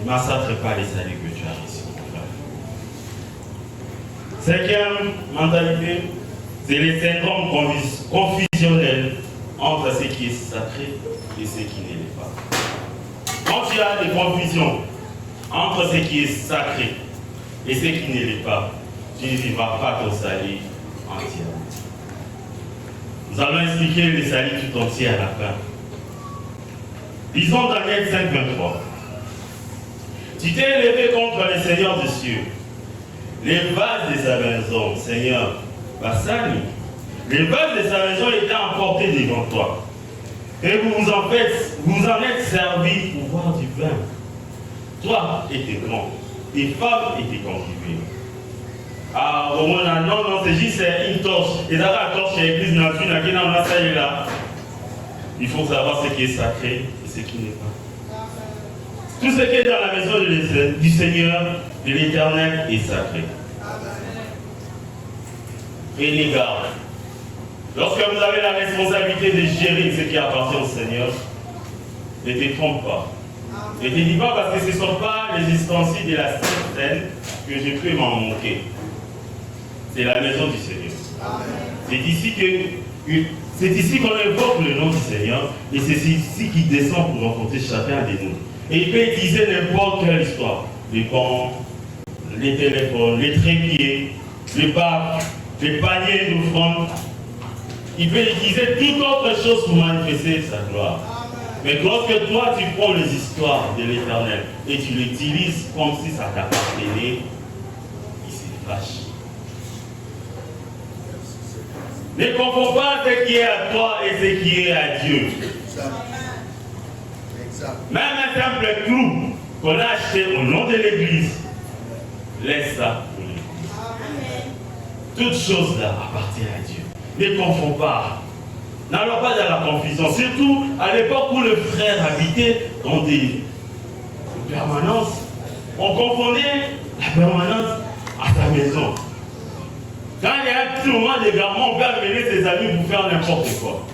Ne massacre pas les saluts que tu as réussi, mon frère. Cinquième mentalité, c'est le syndrome confusionnel entre ce qui est sacré et ce qui ne l'est pas. Quand tu as des confusions entre ce qui est sacré et ce qui ne l'est pas, tu ne vivras pas ton salut entièrement. Nous allons expliquer le salut tout entier à la fin. Lisons Daniel 5, 23. Tu t'es élevé contre le Seigneur des cieux. Les vases de sa maison, Seigneur, Bassani, les vases de sa maison étaient emportés devant toi. Et vous en êtes servis pour boire du vin. Toi et tes grands, tes femmes et tes concubines. Ah, non, c'est juste une torche. Et ça va la torche chez l'église nationale qui est dans la salle là. Il faut savoir ce qui est sacré et ce qui n'est pas. Tout ce qui est dans la maison du Seigneur, de l'Éternel, est sacré. Prenez garde. Lorsque vous avez la responsabilité de gérer ce qui appartient au Seigneur, ne te trompe pas. Ne te dis pas parce que ce ne sont pas les ustensiles de la scène que je peux m'en moquer. C'est la maison du Seigneur. C'est ici qu'on invoque le nom du Seigneur et c'est ici qu'il descend pour rencontrer chacun de nous. Et il peut utiliser n'importe quelle histoire. Les bancs, les téléphones, les trépieds, les bacs, les paniers d'offrandes. Il peut utiliser toute autre chose pour manifester sa gloire. Mais lorsque toi tu prends les histoires de l'Éternel et tu l'utilises comme si ça t'appartenait, il se fâche. Ne confonds pas ce qui est à toi et ce qui est à Dieu. Même un simple clou qu'on a acheté au nom de l'Église, laisse ça pour l'Église. Toute chose là appartient à Dieu. Ne confonds pas. N'allons pas dans la confusion. Surtout à l'époque où le frère habitait dans des permanences. On confondait la permanence à sa maison. Quand il y a un petit moment d'égarement, on peut amener ses amis pour faire n'importe quoi.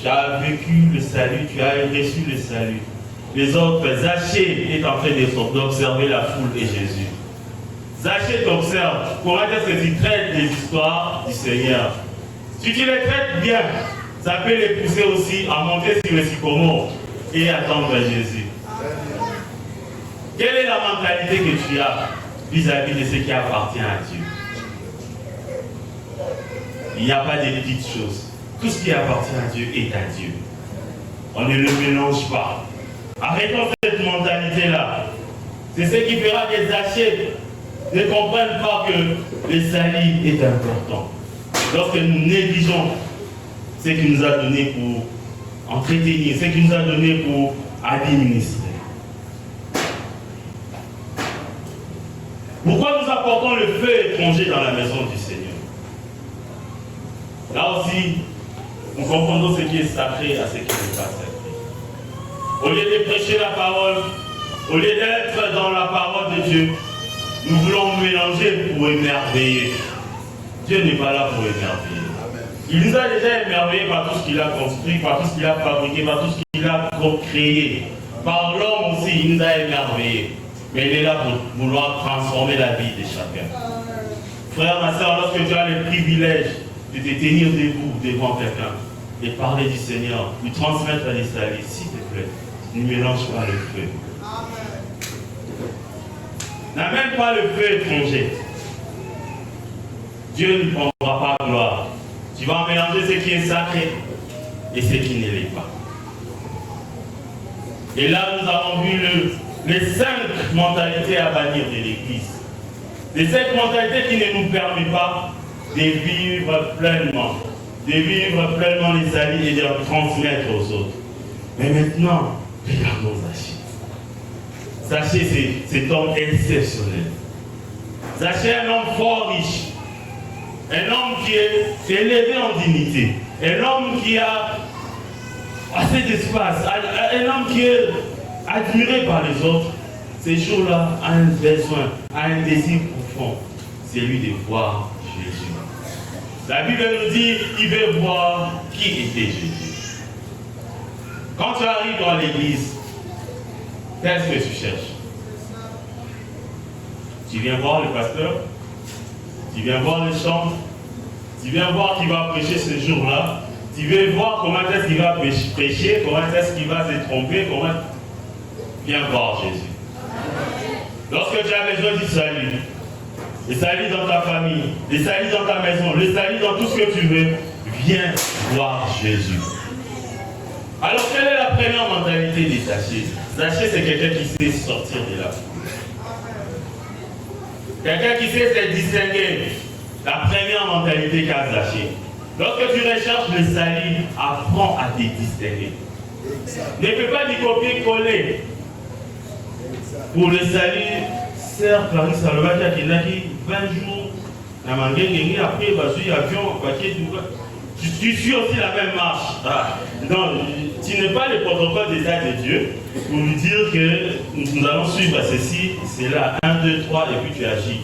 Tu as vécu le salut, tu as reçu le salut. Les autres, Zachée est en train d'observer la foule et Jésus. Zachée t'observe. Pourquoi dire que tu traites des histoires du Seigneur? Si tu les traites bien, ça peut les pousser aussi à monter sur le sycomore et attendre Jésus. Quelle est la mentalité que tu as vis-à-vis de ce qui appartient à Dieu? Il n'y a pas de petites choses. Tout ce qui appartient à Dieu est à Dieu. On ne le mélange pas. Arrêtons cette mentalité-là. C'est ce qui fera que Zachée ne comprennent pas que le salut est important. Lorsque nous négligeons ce qu'il nous a donné pour entretenir, ce qu'il nous a donné pour administrer. Pourquoi nous apportons le feu étranger dans la maison du Seigneur? Là aussi, nous confondons ce qui est sacré à ce qui n'est pas sacré. Au lieu de prêcher la parole, au lieu d'être dans la parole de Dieu, nous voulons mélanger pour émerveiller. Dieu n'est pas là pour émerveiller. Il nous a déjà émerveillés par tout ce qu'il a construit, par tout ce qu'il a fabriqué, par tout ce qu'il a créé. Par l'homme aussi, il nous a émerveillés. Mais il est là pour vouloir transformer la vie de chacun. Frère, ma soeur, lorsque tu as le privilège de te tenir debout devant quelqu'un et parler du Seigneur, lui transmettre les salis, s'il te plaît, ne mélange pas le feu. N'amène pas le feu étranger. Dieu ne prendra pas gloire. Tu vas mélanger ce qui est sacré et ce qui ne l'est pas. Et là, nous avons vu les 5 mentalités à bannir de l'Église. Les 5 mentalités qui ne nous permettent pas de vivre pleinement les salis et de les transmettre aux autres. Mais maintenant, regardons Zachée. Zachée, c'est cet homme exceptionnel. Zachée est un homme fort riche. Un homme qui est élevé en dignité. Un homme qui a assez d'espace. Un homme qui est admiré par les autres. Ces jours-là a un besoin, a un désir profond. C'est lui de voir Jésus. La Bible nous dit qu'il veut voir qui était Jésus. Quand tu arrives dans l'église, qu'est-ce que tu cherches? Tu viens voir le pasteur? Tu viens voir le chant? Tu viens voir qui va prêcher ce jour-là? Tu veux voir comment est-ce qu'il va prêcher? Comment est-ce qu'il va se tromper? Viens voir Jésus. Lorsque tu as besoin du salut, le salut dans ta famille, le salut dans ta maison, le salut dans tout ce que tu veux, viens voir Jésus. Alors, quelle est la première mentalité de Zachée? Zachée, c'est quelqu'un qui sait sortir de la foule. Quelqu'un qui sait se distinguer. La première mentalité qu'a Zachée. Lorsque tu recherches le salut, apprends à te distinguer. Ne fais pas du copier-coller. Pour le salut, Sœur Clarisse Salvador qui a dit 20 jours, après, tu suis aussi la même marche. Non, tu n'es pas le protocole d'état de Dieu pour lui dire que nous allons suivre ceci, c'est là, 1, 2, 3, et puis tu agis.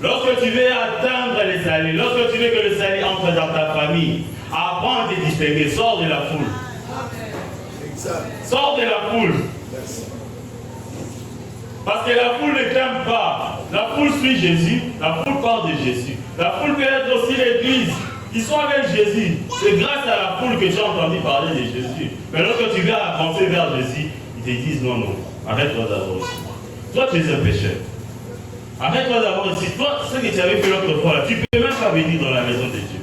Lorsque tu veux atteindre le salut, lorsque tu veux que le salut entre dans ta famille, apprends à te distinguer, sors de la foule. Sors de la foule. Parce que la foule ne t'aime pas. La foule suit Jésus, la foule parle de Jésus. La foule peut être aussi l'église. Ils sont avec Jésus. C'est grâce à la foule que tu as entendu parler de Jésus. Mais lorsque tu viens avancer vers Jésus, ils te disent non, non, arrête-toi d'abord ici. Toi, tu es un pécheur. Arrête-toi d'abord ici. Toi, ce que tu avais fait l'autre fois, tu ne peux même pas venir dans la maison de Dieu.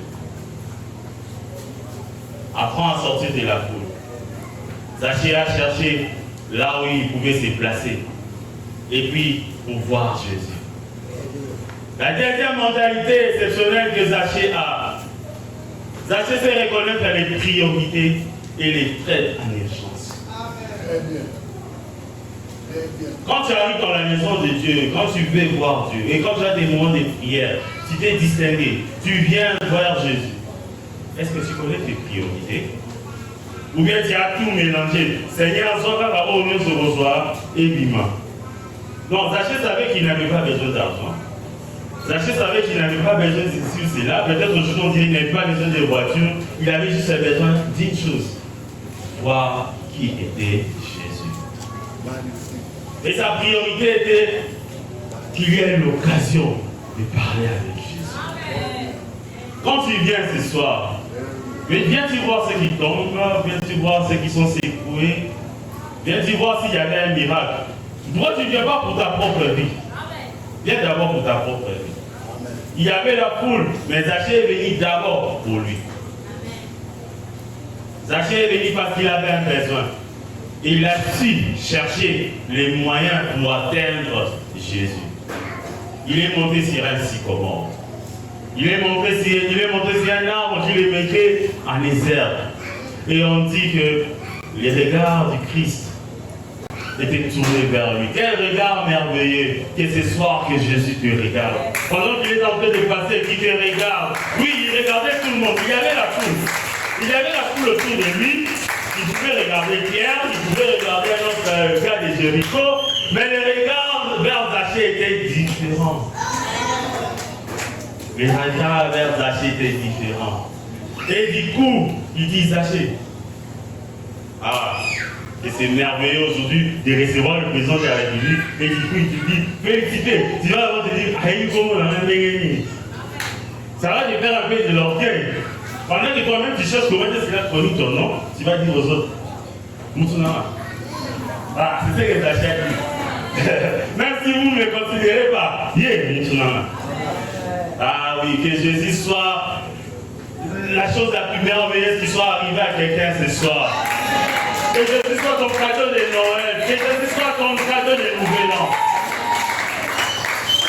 Apprends à sortir de la foule. Zachée a cherché là où il pouvait se placer. Et puis, pour voir Jésus. La deuxième mentalité exceptionnelle que Zachée a. Zachée sait reconnaître les priorités et les traits en urgence. Quand tu arrives dans la maison de Dieu, quand tu veux voir Dieu, et quand tu as des moments de prière, tu t'es distingué, tu viens voir Jésus. Est-ce que tu connais tes priorités? Ou bien tu as tout mélangé. Seigneur, sois là au mieux se reçoit et bima. Donc Zachée savait qu'il n'avait pas besoin d'argent. Zachée savait qu'il n'avait pas besoin de ceci, cela. Peut-être aujourd'hui on dirait qu'il n'avait pas besoin de voiture. Il avait juste besoin d'une chose. Voir qui était Jésus. Et sa priorité était qu'il y ait l'occasion de parler avec Jésus. Quand tu viens ce soir, viens-tu voir ceux qui tombent, viens-tu voir ceux qui sont secoués, viens-tu voir s'il y avait un miracle. Toi, tu ne viens pas pour ta propre vie. Viens d'abord pour ta propre vie. Il y avait la foule, mais Zachée est venu d'abord pour lui. Zachée est venu parce qu'il avait un besoin. Il a su chercher les moyens pour atteindre Jésus. Il est monté sur un sycomore. Il est monté sur un arbre qu'il est mettait en désert. Et on dit que les regards du Christ était tourné vers lui. Quel regard merveilleux que ce soir que Jésus te regarde. Pendant qu'il est en train de passer, qu'il te regarde. Oui, il regardait tout le monde. Il y avait la foule. Il y avait la foule autour de lui. Il pouvait regarder Pierre, il pouvait regarder un autre gars de Jéricho, mais le regard vers Zachée était différent. Le regard vers Zachée était différent. Et du coup, il dit Zachée, Et c'est merveilleux aujourd'hui de recevoir le président de la République et du coup il te dit félicité. Tu vas avant te dire aïe comment on a gagné. Ça va te faire un peu de l'orgueil. Pendant que toi-même tu cherches comment est-ce qu'il a connu ton nom, tu vas dire aux autres Moutsunama. Ah, c'est ce que tu achètes. Même si vous ne me considérez pas, Moutsunama. Ah oui, que Jésus soit la chose la plus merveilleuse qui soit arrivée à quelqu'un ce soir. Que Jésus soit ton cadeau de Noël. Que Jésus soit ton cadeau de Nouvel An.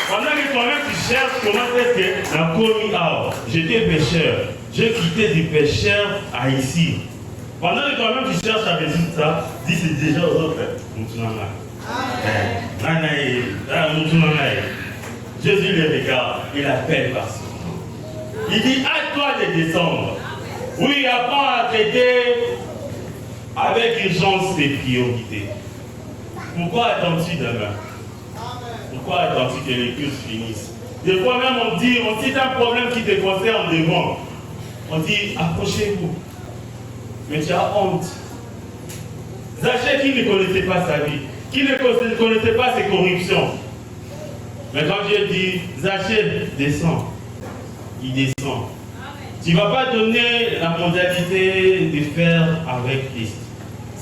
Pendant que toi-même tu cherches comment est-ce que la commis a. J'étais pécheur. J'ai quitté du pécheur à ici. Pendant que toi-même tu cherches à résoudre ça, dis c'est déjà aux autres. Jésus le regarde, il appelle par son nom. Il dit à toi de descendre. Oui, apprends à traiter avec urgence tes priorités. Pourquoi attends-tu demain? Pourquoi attends-tu que les curses finissent? Des fois même on cite un problème qui te concerne devant. On dit approchez-vous. Mais tu as honte. Zachée qui ne connaissait pas sa vie, qui ne connaissait pas ses corruptions. Mais quand Dieu dit Zachée, descends, il descend. Tu ne vas pas donner la modalité de faire avec Christ.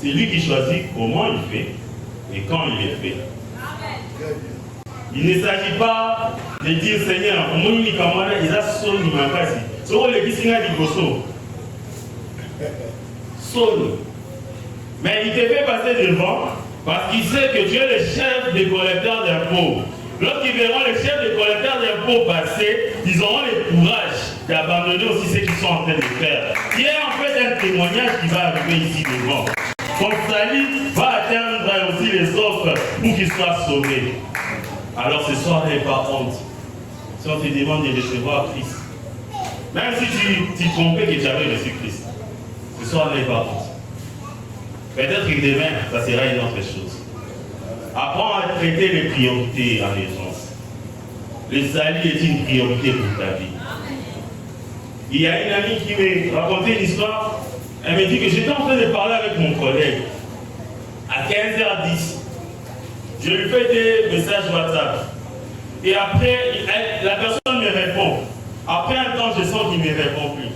C'est lui qui choisit comment il fait et quand il le fait. Il ne s'agit pas de dire Seigneur, mais il te fait passer devant parce qu'il sait que tu es le chef des collecteurs d'impôts. Lorsqu'ils verront les chefs des collecteurs d'impôts passer, ils auront le courage d'abandonner aussi ce qu'ils sont en train de faire. Il y a en fait un témoignage qui va arriver ici devant. Ton salut va atteindre aussi les autres pour qu'ils soient sauvés. Alors ce soir, n'aie pas honte. Si on te demande de recevoir Christ, même si tu trompais que tu avais reçu Christ, ce soir, n'aie pas honte. Peut-être que demain, ça sera une autre chose. Apprends à traiter les priorités en urgence. Le salut est une priorité pour ta vie. Il y a une amie qui m'a raconté une histoire. Elle me dit que j'étais en train de parler avec mon collègue à 15h10. Je lui fais des messages WhatsApp. Et après, la personne me répond. Après un temps, je sens qu'il ne me répond plus.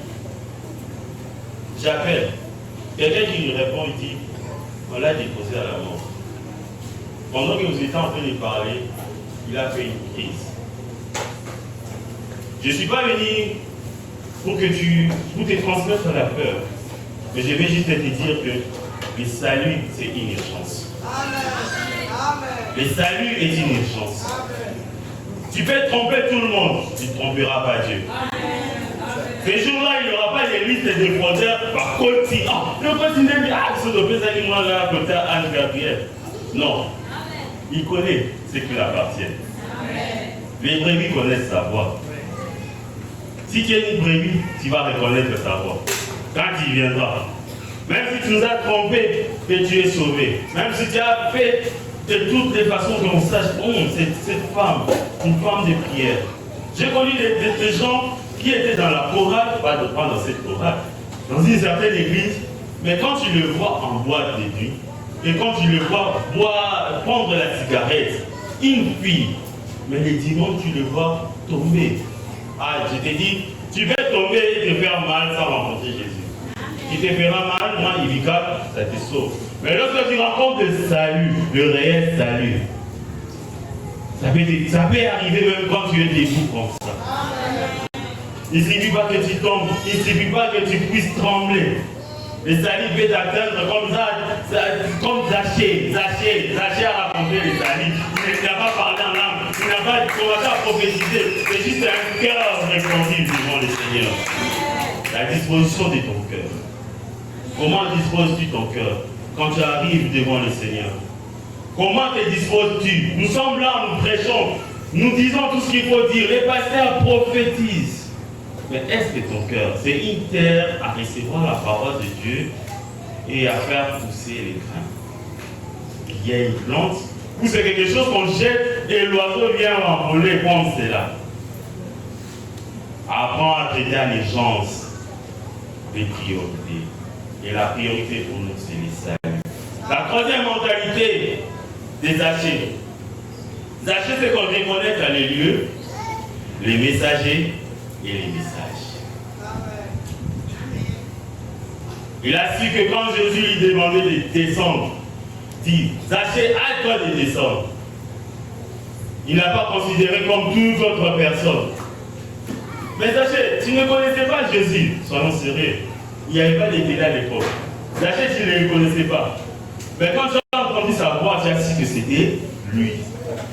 J'appelle. Quelqu'un qui lui répond, il dit, on l'a déposé à la mort. Pendant que vous étiez en train de parler, il a fait une crise. Je ne suis pas venu pour te transmettre la peur. Mais je vais juste te dire que le salut, c'est une urgence. Le salut est une urgence. Tu peux tromper tout le monde, tu ne tromperas pas Dieu. Ces jours-là, il n'y aura pas de liste de fraudeurs par continent. Le continent dit, c'est le président qui m'a là, Anne Gabriel. Non. Il connaît ce qui lui appartient. Les brebis connaissent sa voix. Si tu es une brebis, tu vas reconnaître sa voix. Quand il viendra. Même si tu nous as trompé, que tu es sauvé. Même si tu as fait de toutes les façons qu'on sache, cette femme, une femme de prière. J'ai connu des gens qui étaient dans la chorale, pas dans cette chorale, dans une certaine église, mais quand tu le vois en boîte de nuit, et quand tu le vois prendre la cigarette, une fille, mais les dimanches tu le vois tomber. Ah, je t'ai dit, tu vas tomber et te faire mal sans rencontrer Jésus. Qui te fera mal, moi, il ça te sauve. Mais lorsque tu rencontres le salut, le réel salut, ça peut arriver même quand tu es debout comme ça. Il ne suffit pas que tu tombes, il ne suffit pas que tu puisses trembler. Le salut peut t'atteindre comme Zachée. Zachée a raconté le salut. Il n'a pas parlé en langue, il n'a pas commencé à prophétiser. C'est juste un cœur répandu devant le Seigneur. La disposition de ton cœur. Comment disposes-tu ton cœur quand tu arrives devant le Seigneur? Comment te disposes-tu? Nous sommes là, nous prêchons, nous disons tout ce qu'il faut dire. Les pasteurs prophétisent. Mais est-ce que ton cœur, c'est une terre à recevoir la parole de Dieu et à faire pousser les grains? Il y a une plante, ou c'est quelque chose qu'on jette et l'oiseau vient envoler comme cela. Apprends à traiter à l'urgence des priorités. Et la priorité pour nous, c'est le salut. La troisième mentalité des Zachée. Zachée, c'est qu'on reconnaît dans les lieux, les messagers et les messages. Il a su que quand Jésus lui demandait de descendre, dit, Zachée, hâte-toi de descendre. Il n'a pas considéré comme toute autre personne. Mais Zachée, tu ne connaissais pas Jésus, soyons sérieux. Il n'y avait pas de télé à l'époque. Zachée, tu ne le connaissais pas. Mais quand tu as entendu sa voix, tu as su que c'était lui.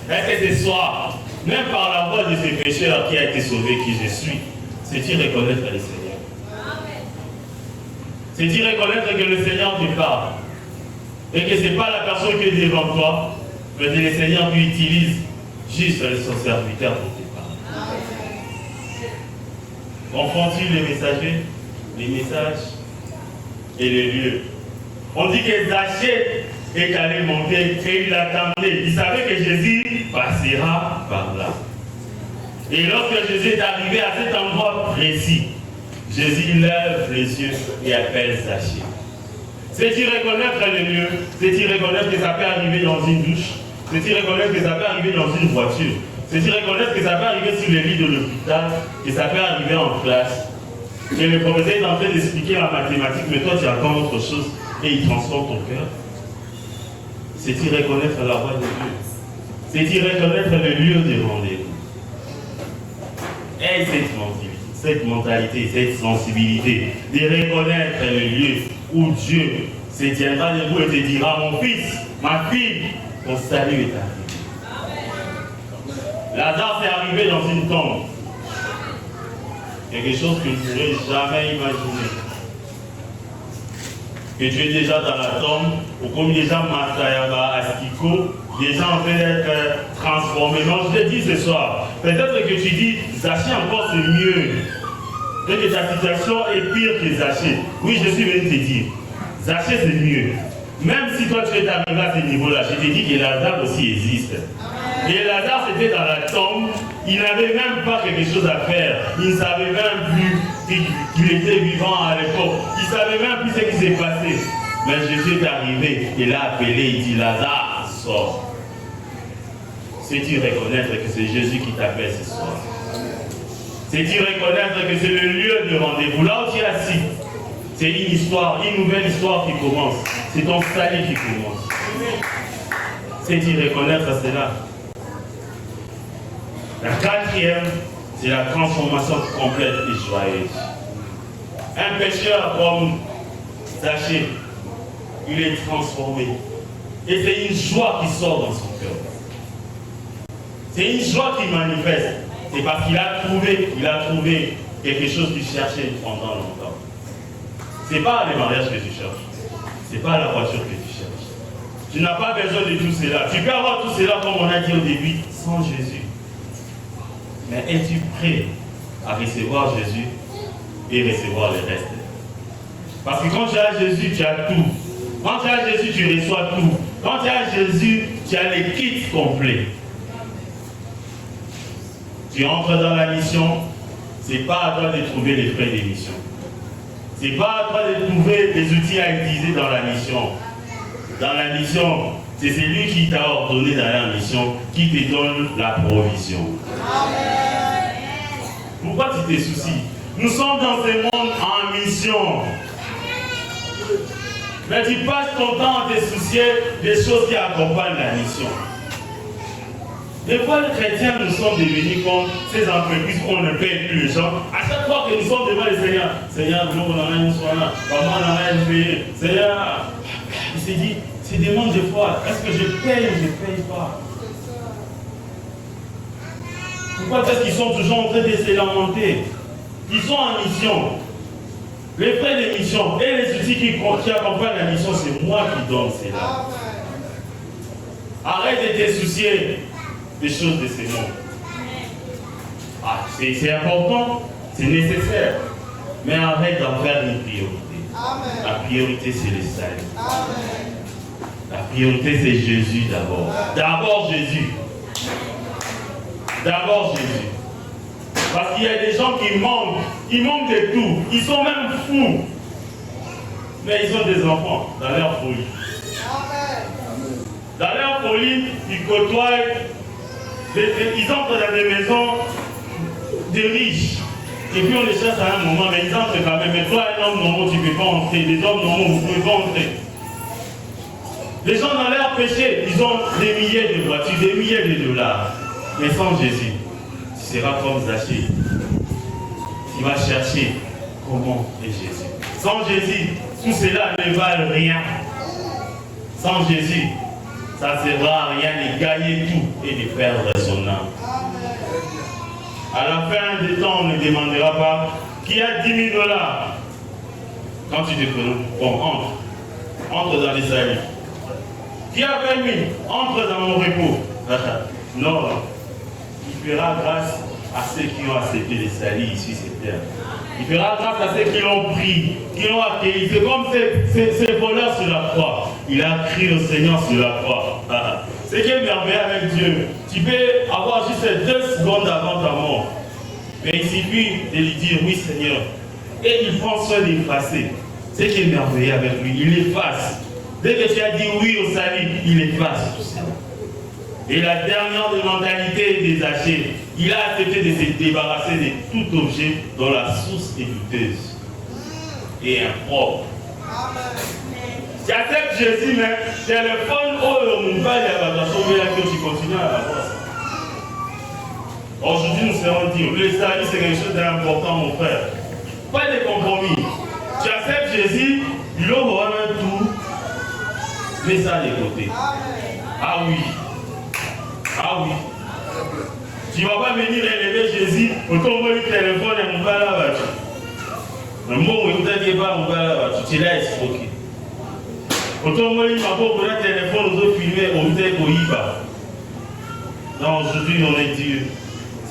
Est-ce que ce soir, même par la voix de ce pécheur qui a été sauvé, qui je suis, c'est-tu reconnaître le Seigneur? C'est-tu reconnaître que le Seigneur te parle? Et que ce n'est pas la personne qui est devant toi, mais que le Seigneur qui utilise juste son serviteur pour te parler. Confonds-tu les messagers, les messages et les lieux? On dit que Zachée est allé monter et il l'attendait. Il savait que Jésus passera par là. Et lorsque Jésus est arrivé à cet endroit précis, Jésus lève les yeux et appelle Zachée. C'est-tu reconnaître le lieu? C'est-tu reconnaître que ça peut arriver dans une douche? C'est-tu reconnaître que ça peut arriver dans une voiture? C'est-tu reconnaître que ça peut arriver sur le lit de l'hôpital? Que ça peut arriver en classe? Que le professeur est en train d'expliquer la mathématique, mais toi tu attends autre chose et il transforme ton cœur? C'est-tu reconnaître la voix de Dieu? C'est-tu reconnaître le lieu de rendez-vous? Et cette mentalité, cette sensibilité de reconnaître le lieu où Dieu se tiendra debout et te dira, mon fils, ma fille, ton salut est arrivé. Lazare s'est arrivé dans une tombe. Quelque chose que je ne pourrais jamais imaginer. Que tu es déjà dans la tombe, ou comme les gens Matayaba, Astiko, les gens en train d'être transformés. Non, je te dis ce soir, peut-être que tu dis, Zachée encore c'est mieux. Et que ta situation est pire que Zachée. Oui, je suis venu te dire, Zachée c'est mieux. Même si toi tu es arrivé à ce niveau-là, je te dis que Lazare aussi existe. Et Lazare c'était dans la tombe, il n'avait même pas quelque chose à faire. Il ne savait même plus qu'il était vivant à l'époque. Il ne savait même plus ce qui s'est passé. Mais Jésus est arrivé, il l'a appelé, il dit Lazare, sors. Sais-tu reconnaître que c'est Jésus qui t'appelle ce soir? Sais-tu reconnaître que c'est le lieu de rendez-vous? Là où tu es assis, c'est une histoire, une nouvelle histoire qui commence. C'est ton salut qui commence. Sais-tu reconnaître cela? La quatrième, c'est la transformation complète et joyeuse. Un pécheur comme Zachée, il est transformé. Et c'est une joie qui sort dans son cœur. C'est une joie qui manifeste. C'est parce qu'il a trouvé quelque chose qu'il cherchait pendant longtemps. Ce n'est pas le mariage que tu cherches. Ce n'est pas la voiture que tu cherches. Tu n'as pas besoin de tout cela. Tu peux avoir tout cela, comme on a dit au début, sans Jésus. Mais es-tu prêt à recevoir Jésus et recevoir le reste? Parce que quand tu as Jésus, tu as tout. Quand tu as Jésus, tu reçois tout. Quand tu as Jésus, tu as les kits complets. Tu entres dans la mission, ce n'est pas à toi de trouver les frais des missions. Ce n'est pas à toi de trouver des outils à utiliser dans la mission. Dans la mission, c'est celui qui t'a ordonné dans la mission qui te donne la provision. Amen. Pourquoi tu te soucies? Nous sommes dans ce monde en mission. Mais tu passes ton temps à te soucier des choses qui accompagnent la mission. Des fois, les chrétiens, nous sommes devenus comme ces entreprises où on ne paye plus les gens. À chaque fois que nous sommes devant le Seigneur, Seigneur, nous, on en a une soirée, comment on en a une paye. Seigneur, il s'est dit, c'est des demandes de foi. Est-ce que je paye ou je ne paye pas? Pourquoi est-ce qu'ils sont toujours en train de se lamenter? Ils sont en mission. Les frais de mission et les outils qui accompagnent la mission, c'est moi qui donne cela. Arrête de te soucier des choses de ce monde. Ah, c'est important, c'est nécessaire. Mais arrête d'en faire une priorité. Amen. La priorité, c'est le salut. Amen. La priorité, c'est Jésus d'abord. D'abord Jésus. D'abord Jésus. Parce qu'il y a des gens qui manquent. Ils manquent de tout. Ils sont même fous. Mais ils ont des enfants dans leur folie. Amen. Dans leur folie, ils côtoient, ils entrent dans des maisons de riches. Et puis on les chasse à un moment, mais ils entrent quand même. Mais toi, un homme normal, tu ne peux pas entrer. Les hommes normaux, vous ne pouvez pas entrer. Les gens dans leur péché, ils ont des milliers de voitures, des milliers de dollars. Mais sans Jésus, tu seras comme Zachée. Tu vas chercher comment est Jésus. Sans Jésus, tout cela ne valent rien. Sans Jésus, ça ne sert à rien de gagner tout et de perdre son âme. À la fin des temps, on ne demandera pas qui a 10 000 $. Quand tu te prononces, bon, entre dans les saluts. Qui a 20 000, entre dans mon repos. Non, il fera grâce à ceux qui ont accepté les saluts ici sur terre. Il fera grâce à ceux qui l'ont pris, qui l'ont accueilli. C'est comme ces voleurs sur la croix. Il a crié au Seigneur sur la croix. C'est qui est merveilleux avec Dieu. Tu peux avoir juste 2 secondes avant ta mort. Mais il suffit de lui dire oui Seigneur. Et il prend soin d'effacer. C'est qui est merveilleux avec lui. Il efface. Dès que tu as dit oui au salut, il efface tout ça. Et la dernière des mentalités des Zachée, il a accepté de se débarrasser de tout objet dont la source est douteuse et impropre. Tu acceptes Jésus, mais téléphone, oh, mon père, il va sauver que tu continues à l'avoir. Aujourd'hui, nous serons dit, le salut, c'est quelque chose d'important, mon frère. Pas de compromis. Tu acceptes Jésus, il aura un tout, mets ça de côté. Ah oui. Ah oui. Tu ne vas pas venir élever Jésus pour tomber le téléphone et mon père là-bas. Le mot où il ne dit pas mon père là-bas, tu l'as escroqué. Autant moi, il m'a pas pour un téléphone, nous autres filmés, on nous est Goïba. Non, aujourd'hui, on est Dieu.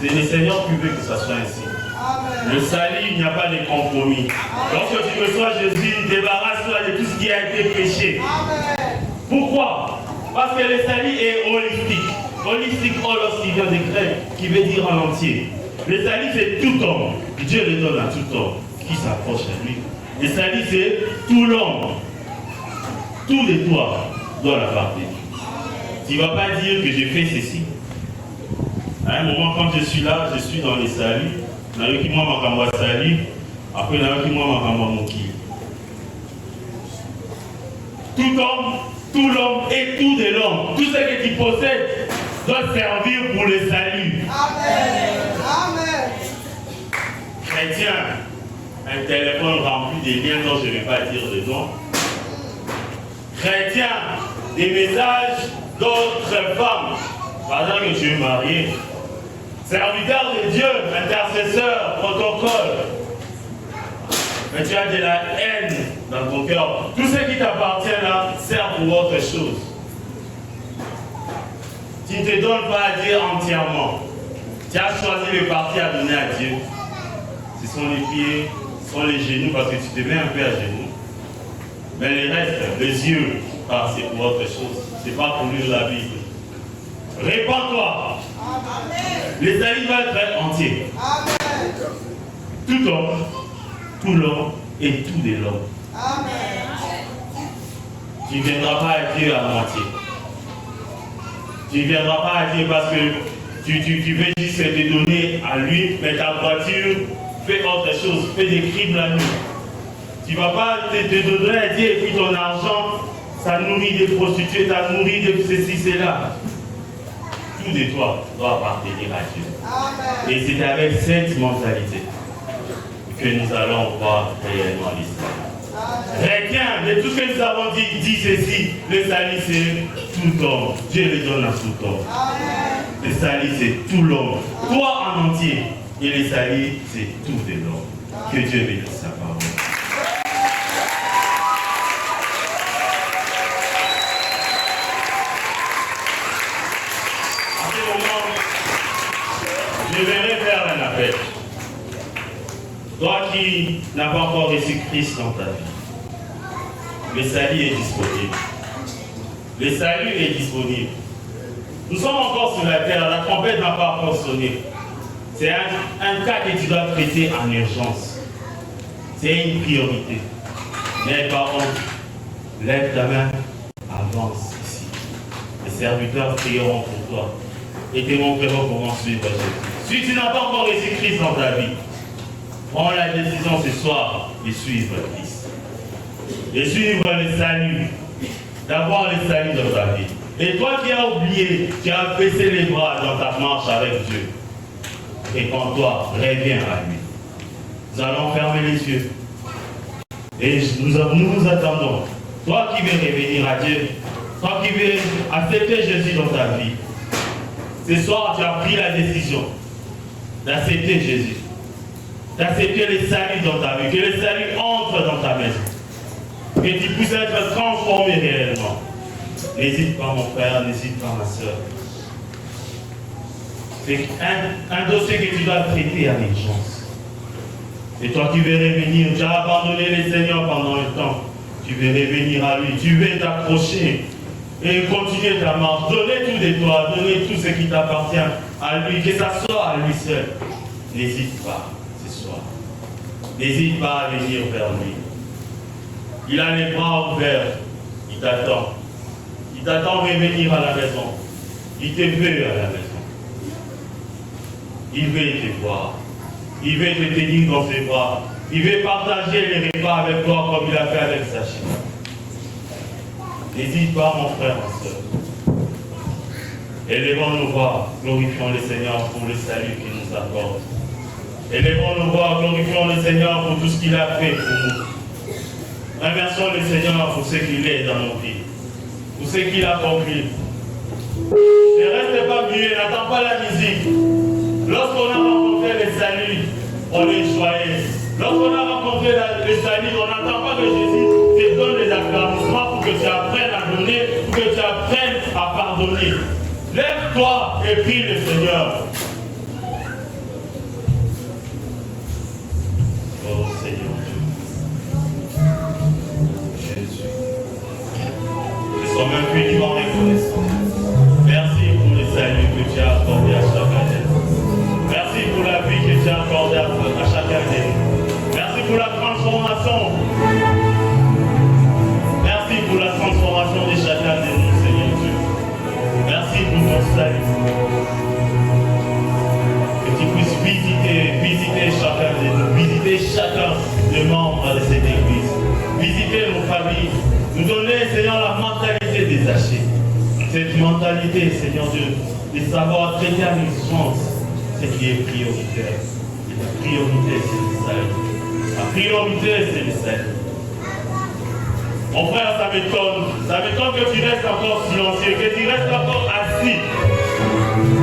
C'est le Seigneur qui veut que ça soit ainsi. Amen. Le salut, il n'y a pas de compromis. Amen. Lorsque tu reçois Jésus, débarrasse-toi de tout ce qui a été péché. Amen. Pourquoi? Parce que le salut est holistique. Holistique, holos, qui vient de grec, qui veut dire en entier. Le salut, c'est tout homme. Dieu le donne à tout homme qui s'approche à lui. Le salut, c'est tout l'homme. Tout de toi doit l'appartenir. Tu ne vas pas dire que j'ai fait ceci. À un moment, quand je suis là, je suis dans les saluts. Il y en a qui m'ont salut. Après, il y en a qui m'ont moqué. Tout homme, tout l'homme et tout de l'homme, tout ce que tu possèdes doit servir pour le salut. Amen. Amen. Chrétien, un téléphone rempli de liens dont je ne vais pas dire le nom. Chrétien, des messages d'autres femmes. Par exemple, que tu es marié. Serviteur de Dieu, intercesseur, protocole. Mais tu as de la haine dans ton cœur. Tout ce qui t'appartient là sert pour autre chose. Tu ne te donnes pas à Dieu entièrement. Tu as choisi le parti à donner à Dieu. Ce sont les pieds, ce sont les genoux, parce que tu te mets un peu à genoux. Mais le reste, les yeux, c'est pour autre chose. C'est pas pour lire la Bible. Répands-toi. Les salut va être entier. Amen. Tout homme, tout l'homme et tout de l'homme. Tu ne viendras pas à Dieu à moitié. Tu ne viendras pas à Dieu parce que tu veux juste te donner à lui, mais ta voiture fait autre chose, fait des crimes la nuit. Tu ne vas pas te donner à Dieu et puis ton argent, ça nourrit des prostituées, ça nourrit de ceci, cela. Tout de toi doit appartenir à Dieu. Amen. Et c'est avec cette mentalité que nous allons voir réellement l'histoire. Chrétien, de tout ce que nous avons dit ceci, le salut c'est tout homme. Dieu le donne à tout homme. Amen. Le salut c'est tout l'homme. Toi en entier. Et le salut c'est tout de l'homme. Que Dieu bénisse sa parole. Je vais faire un appel. Toi qui n'as pas encore reçu Christ dans ta vie, le salut est disponible. Le salut est disponible. Nous sommes encore sur la terre, la trompette n'a pas encore sonné. C'est un cas que tu dois traiter en urgence. C'est une priorité. N'aie pas honte. Lève ta main, avance ici. serviteurs prieront pour toi et te montreront comment suivre Jésus. Si tu n'as pas encore reçu Christ dans ta vie, prends la décision ce soir de suivre Christ. De suivre le salut, d'avoir le salut dans ta vie. Et toi qui as oublié, qui as baissé les bras dans ta marche avec Dieu, répands-toi, reviens à lui. Nous allons fermer les yeux. Et nous attendons. Toi qui veux revenir à Dieu, toi qui veux accepter Jésus dans ta vie, ce soir tu as pris la décision d'accepter Jésus, d'accepter le salut dans ta vie, que le salut entre dans ta maison, que tu puisses être transformé réellement. N'hésite pas mon frère, n'hésite pas ma soeur. C'est un dossier que tu dois traiter en urgence. Et toi qui veux revenir, tu as abandonné le Seigneur pendant un temps. Tu veux revenir à lui, tu veux t'accrocher et continuer ta marche. Donner tout de toi, donner tout ce qui t'appartient à lui, que ça soit à lui seul. N'hésite pas ce soir. N'hésite pas à venir vers lui. Il a les bras ouverts, il t'attend. Il t'attend de revenir à la maison. Il te veut à la maison. Il veut te voir. Il veut te tenir dans ses bras. Il veut partager les repas avec toi comme il a fait avec Sacha. N'hésite pas, mon frère, ma soeur. Élevons nos voix, glorifions le Seigneur pour le salut qu'il nous accorde. Élevons nos voix, glorifions le Seigneur pour tout ce qu'il a fait pour nous. Remercions le Seigneur pour ce qu'il est dans nos vies, pour ce qu'il a accompli. Ne reste pas muet, n'attends pas la musique. Lorsqu'on a rencontré le salut, on est joyeux. Lorsqu'on a rencontré le salut, on n'attend pas que Jésus te donne des applaudissements pour que tu apprennes à donner, pour que tu apprennes à pardonner. Lève-toi et prie le Seigneur. Oh Seigneur Dieu. Jésus. Nous sommes infiniment reconnaissants. Merci pour le salut que tu as accordé à chacun de nous. Merci pour la vie que tu as accordée à chacun de nous. Merci pour la transformation. Merci pour la transformation de chacun de nous, Seigneur Dieu. Merci pour ton salut. Que tu puisses visiter chacun de nous, visiter chacun des membres de cette église, visiter nos familles, nous donner, Seigneur, la mentalité des hachés. Cette mentalité, Seigneur Dieu, de savoir traiter en urgence ce qui est prioritaire. Et la priorité, c'est le salut. La priorité, c'est le salut. Mon frère, ça m'étonne que tu restes encore silencieux, que tu restes encore assis,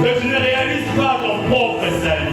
que tu ne réalises pas ton propre salut.